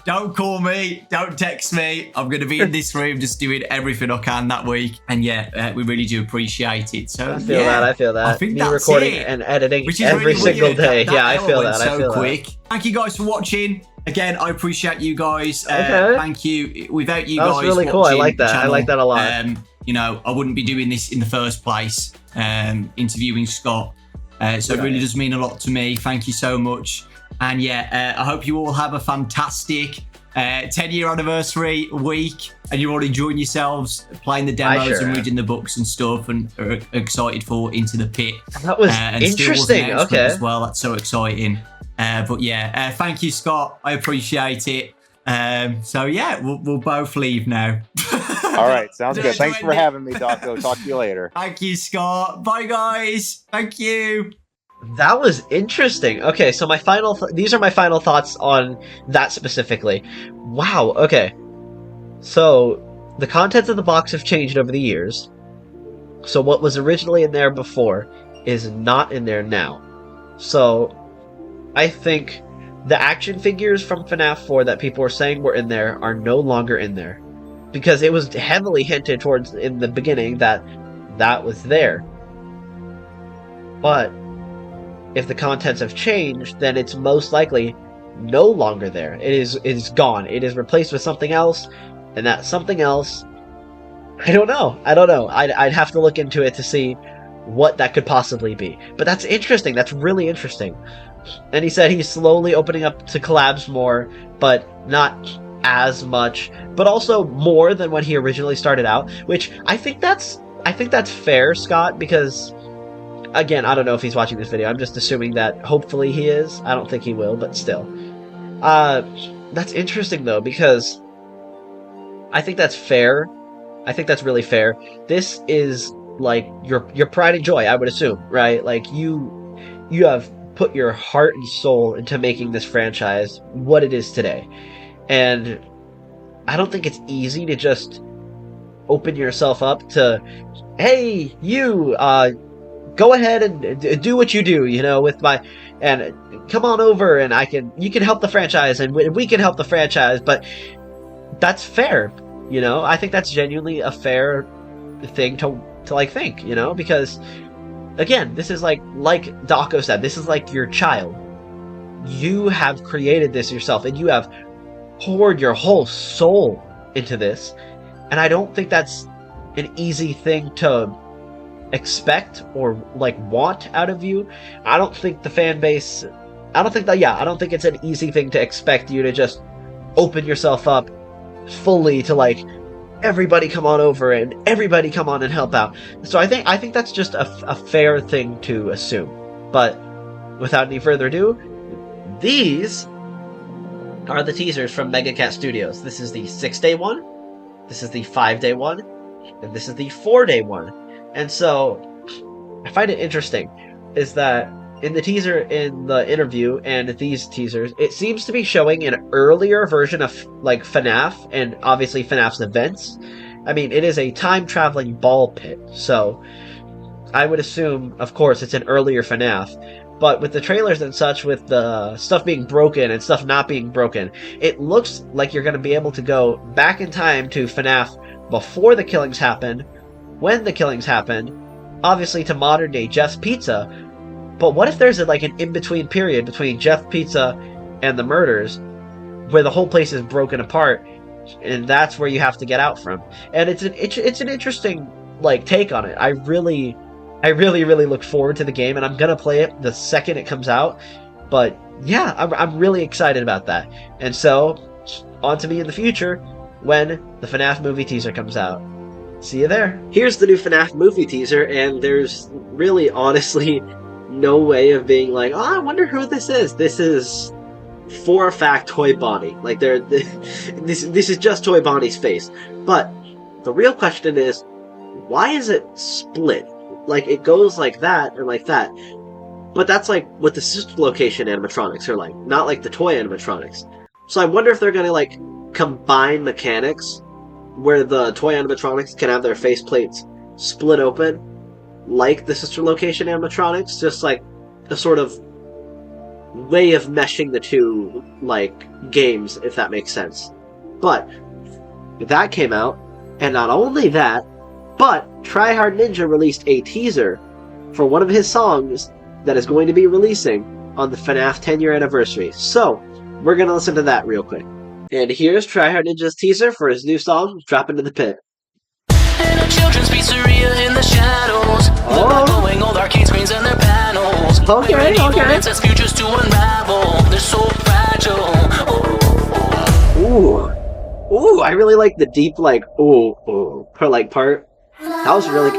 Don't call me. Don't text me. I'm going to be in this room just doing everything I can that week. And yeah, we really do appreciate it. So I feel that. I think me that's recording and editing every single day. Yeah, I feel that. I feel quick. Thank you guys for watching. Again, I appreciate you guys. Thank you. Without you guys, that was really cool. I like that. I like that a lot. You know, I wouldn't be doing this in the first place. Interviewing Scott. So it really does mean a lot to me. Thank you so much. And yeah, I hope you all have a fantastic 10-year anniversary week, and you're all enjoying yourselves playing the demos and reading the books and stuff, and are excited for Into the Pit. That was interesting. Okay. As well, that's so exciting. But yeah, thank you, Scott. I appreciate it. So yeah, we'll both leave now. All right, sounds good. Thanks for having me, Doco. Talk to you later. Thank you, Scott. Bye, guys. Thank you. That was interesting. Okay, so my these are my final thoughts on that specifically. Wow. Okay. So the contents of the box have changed over the years. So what was originally in there before is not in there now. So I think the action figures from FNAF 4 that people were saying were in there are no longer in there, because it was heavily hinted towards in the beginning that was there. But if the contents have changed, then it's most likely no longer there. It is gone. It is replaced with something else, and that something else, I don't know. I'd have to look into it to see what that could possibly be. But that's interesting. That's really interesting. And he said he's slowly opening up to collabs more, but not as much, but also more than when he originally started out, which I think that's fair, Scott, because again, I don't know if he's watching this video. I'm just assuming that hopefully he is. I don't think he will, but still. That's interesting though, because I think that's fair. I think that's really fair. This is like your pride and joy, I would assume, right? Like you have put your heart and soul into making this franchise what it is today. And I don't think it's easy to just open yourself up to, hey, you, go ahead and do what you do, you know, and come on over and you can help the franchise and we can help the franchise, but that's fair, you know? I think that's genuinely a fair thing to like think, you know, because again, this is like Daco said, this is like your child. You have created this yourself, and you have poured your whole soul into this, and I don't think that's an easy thing to expect or like want out of you. I don't think the fan base, I don't think it's an easy thing to expect you to just open yourself up fully to like everybody come on over and everybody come on and help out. So I think that's just a fair thing to assume. But without any further ado, these are the teasers from Mega Cat Studios. This is the 6-day one, this is the 5-day one, and this is the 4-day one. And so I find it interesting is that in the teaser, in the interview, and these teasers, it seems to be showing an earlier version of like FNAF, and obviously FNAF's events. I mean, it is a time-traveling ball pit, so I would assume, of course, it's an earlier FNAF. But with the trailers and such, with the stuff being broken and stuff not being broken, it looks like you're going to be able to go back in time to FNAF before the killings happened, when the killings happened, obviously to modern day Jeff's Pizza. But what if there's like an in-between period between Jeff Pizza and the murders where the whole place is broken apart, and that's where you have to get out from? And it's an interesting like take on it. I really look forward to the game, and I'm gonna play it the second it comes out. But yeah, I'm really excited about that. And so on to me in the future when the FNAF movie teaser comes out. See you there. Here's the new FNAF movie teaser, and there's really honestly no way of being like, oh, I wonder who this is. This is for a fact Toy Bonnie. Like this is just Toy Bonnie's face. But the real question is, why is it split? Like it goes like that and like that. But that's like what the sister location animatronics are like, not like the toy animatronics. So I wonder if they're gonna like combine mechanics where the toy animatronics can have their faceplates split open like the sister location animatronics, just like a sort of way of meshing the two like games, if that makes sense. But that came out, and not only that, but Tryhard Ninja released a teaser for one of his songs that is going to be releasing on the FNAF 10-year anniversary. So we're gonna listen to that real quick. And here's Tryhard Ninja's teaser for his new song, Drop Into the Pit. In a children's pizzeria in the shadows, glowing old arcade screens and their panels. Okay. It's futures to unravel. They're so fragile. Ooh, I really like the deep like part. That was really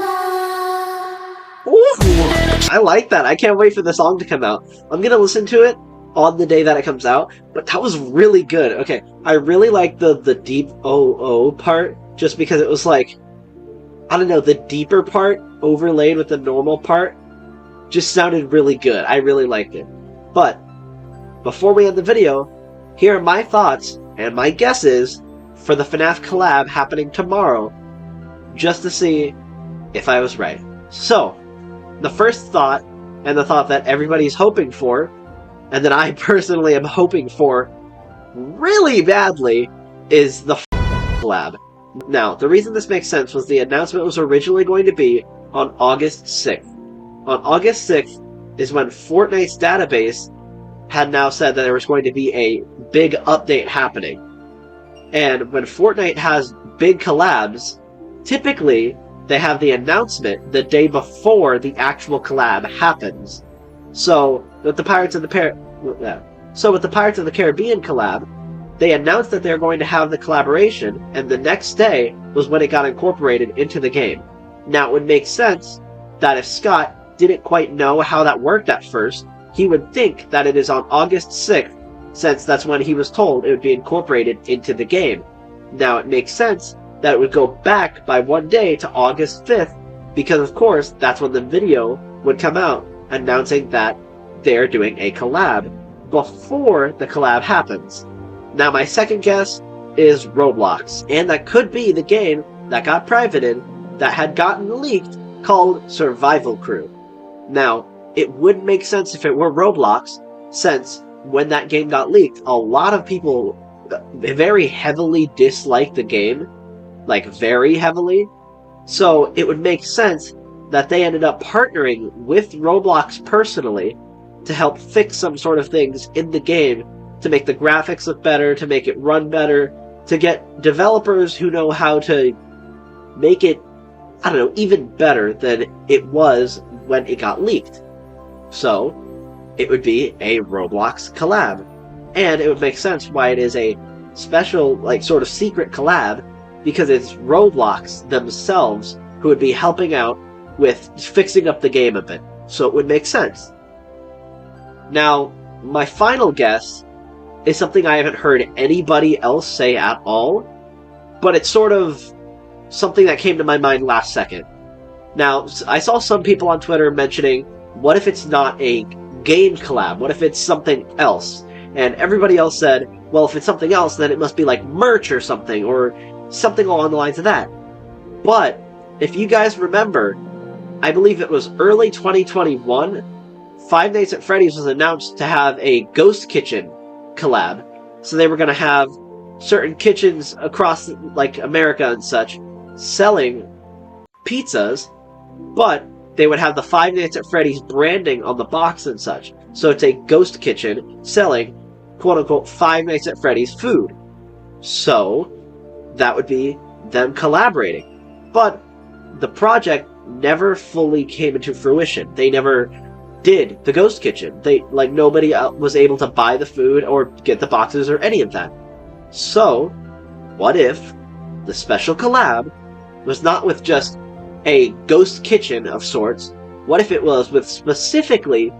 I like that. I can't wait for the song to come out. I'm gonna listen to it on the day that it comes out, but that was really good. Okay, I really like the deep part, just because it was like, I don't know, the deeper part overlaid with the normal part just sounded really good. I really liked it. But before we end the video, here are my thoughts and my guesses for the FNAF collab happening tomorrow, just to see if I was right. So, the first thought, and the thought that everybody's hoping for, and that I personally am hoping for really badly, is the collab. Now, the reason this makes sense was the announcement was originally going to be on August 6th. On August 6th is when Fortnite's database had now said that there was going to be a big update happening. And when Fortnite has big collabs, typically they have the announcement the day before the actual collab happens. So with the Pirates of the Caribbean collab, they announced that they're going to have the collaboration, and the next day was when it got incorporated into the game. Now, it would make sense that if Scott didn't quite know how that worked at first, he would think that it is on August 6th, since that's when he was told it would be incorporated into the game. Now, it makes sense that it would go back by one day to August 5th, because of course, that's when the video would come out announcing that they're doing a collab before the collab happens. Now, my second guess is Roblox, and that could be the game that got privated that had gotten leaked called Survival Crew. Now, it would make sense if it were Roblox, since when that game got leaked, a lot of people very heavily disliked the game, like very heavily. So it would make sense that they ended up partnering with Roblox personally to help fix some sort of things in the game to make the graphics look better, to make it run better, to get developers who know how to make it, I don't know, even better than it was when it got leaked. So, it would be a Roblox collab. And it would make sense why it is a special, like, sort of secret collab, because it's Roblox themselves who would be helping out with fixing up the game a bit. So it would make sense. Now, my final guess is something I haven't heard anybody else say at all, but it's sort of something that came to my mind last second. Now, I saw some people on Twitter mentioning, what if it's not a game collab? What if it's something else? And everybody else said, well, if it's something else, then it must be like merch or something along the lines of that. But, if you guys remember, I believe it was early 2021, Five Nights at Freddy's was announced to have a Ghost Kitchen collab. So they were going to have certain kitchens across, like, America and such, selling pizzas, but they would have the Five Nights at Freddy's branding on the box and such. So it's a ghost kitchen selling, quote-unquote, Five Nights at Freddy's food. So, that would be them collaborating. But the project never fully came into fruition. They never did the ghost kitchen. Nobody was able to buy the food or get the boxes or any of that. So, what if the special collab was not with just a ghost kitchen of sorts? What if it was with specifically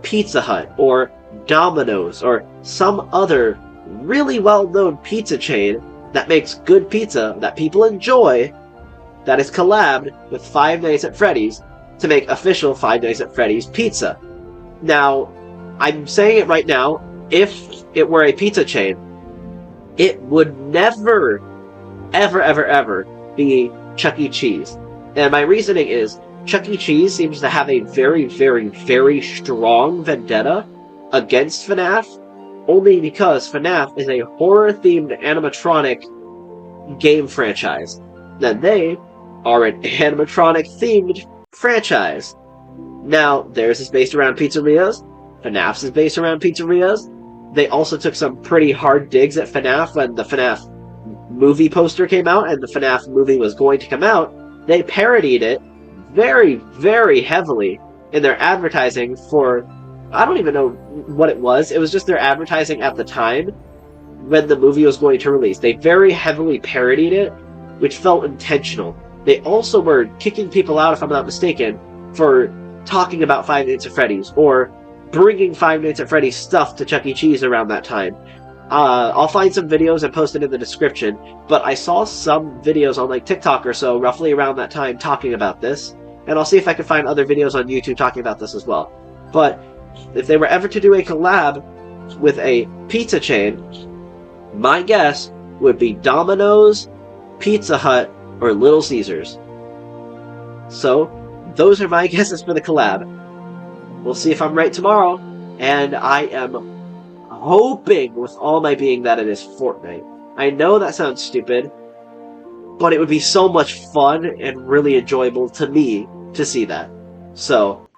Pizza Hut or Domino's or some other really well-known pizza chain that makes good pizza that people enjoy, that is collabed with Five Nights at Freddy's to make official Five Nights at Freddy's pizza. Now, I'm saying it right now, if it were a pizza chain, it would never, ever, ever, ever be Chuck E. Cheese. And my reasoning is, Chuck E. Cheese seems to have a very, very, very strong vendetta against FNAF, only because FNAF is a horror-themed animatronic game franchise. Then they are an animatronic-themed franchise. Now, theirs is based around pizzerias, FNAF's is based around pizzerias. They also took some pretty hard digs at FNAF when the FNAF movie poster came out and the FNAF movie was going to come out. They parodied it very, very heavily in their advertising for, I don't even know what it was. It was just their advertising at the time when the movie was going to release. They very heavily parodied it, which felt intentional. They also were kicking people out, if I'm not mistaken, for talking about Five Nights at Freddy's or bringing Five Nights at Freddy's stuff to Chuck E. Cheese around that time. I'll find some videos and post it in the description, but I saw some videos on like TikTok or so roughly around that time talking about this, and I'll see if I can find other videos on YouTube talking about this as well. But if they were ever to do a collab with a pizza chain, my guess would be Domino's, Pizza Hut, or Little Caesars. So, those are my guesses for the collab. We'll see if I'm right tomorrow, and I am hoping with all my being that it is Fortnite. I know that sounds stupid, but it would be so much fun and really enjoyable to me to see that. So,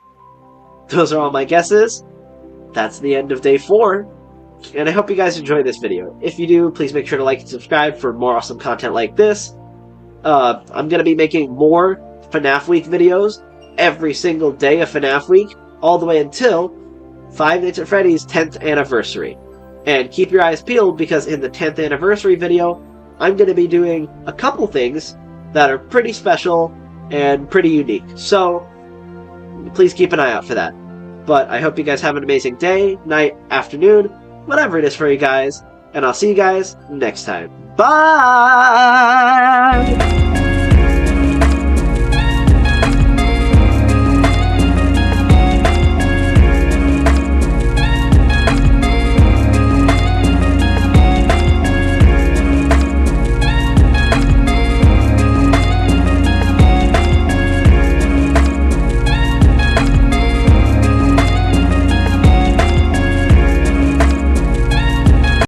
those are all my guesses. That's the end of day 4, and I hope you guys enjoyed this video. If you do, please make sure to like and subscribe for more awesome content like this. I'm going to be making more FNAF Week videos every single day of FNAF Week, all the way until Five Nights at Freddy's 10th anniversary. And keep your eyes peeled, because in the 10th anniversary video, I'm going to be doing a couple things that are pretty special and pretty unique. So, please keep an eye out for that. But I hope you guys have an amazing day, night, afternoon, whatever it is for you guys, and I'll see you guys next time. Bye!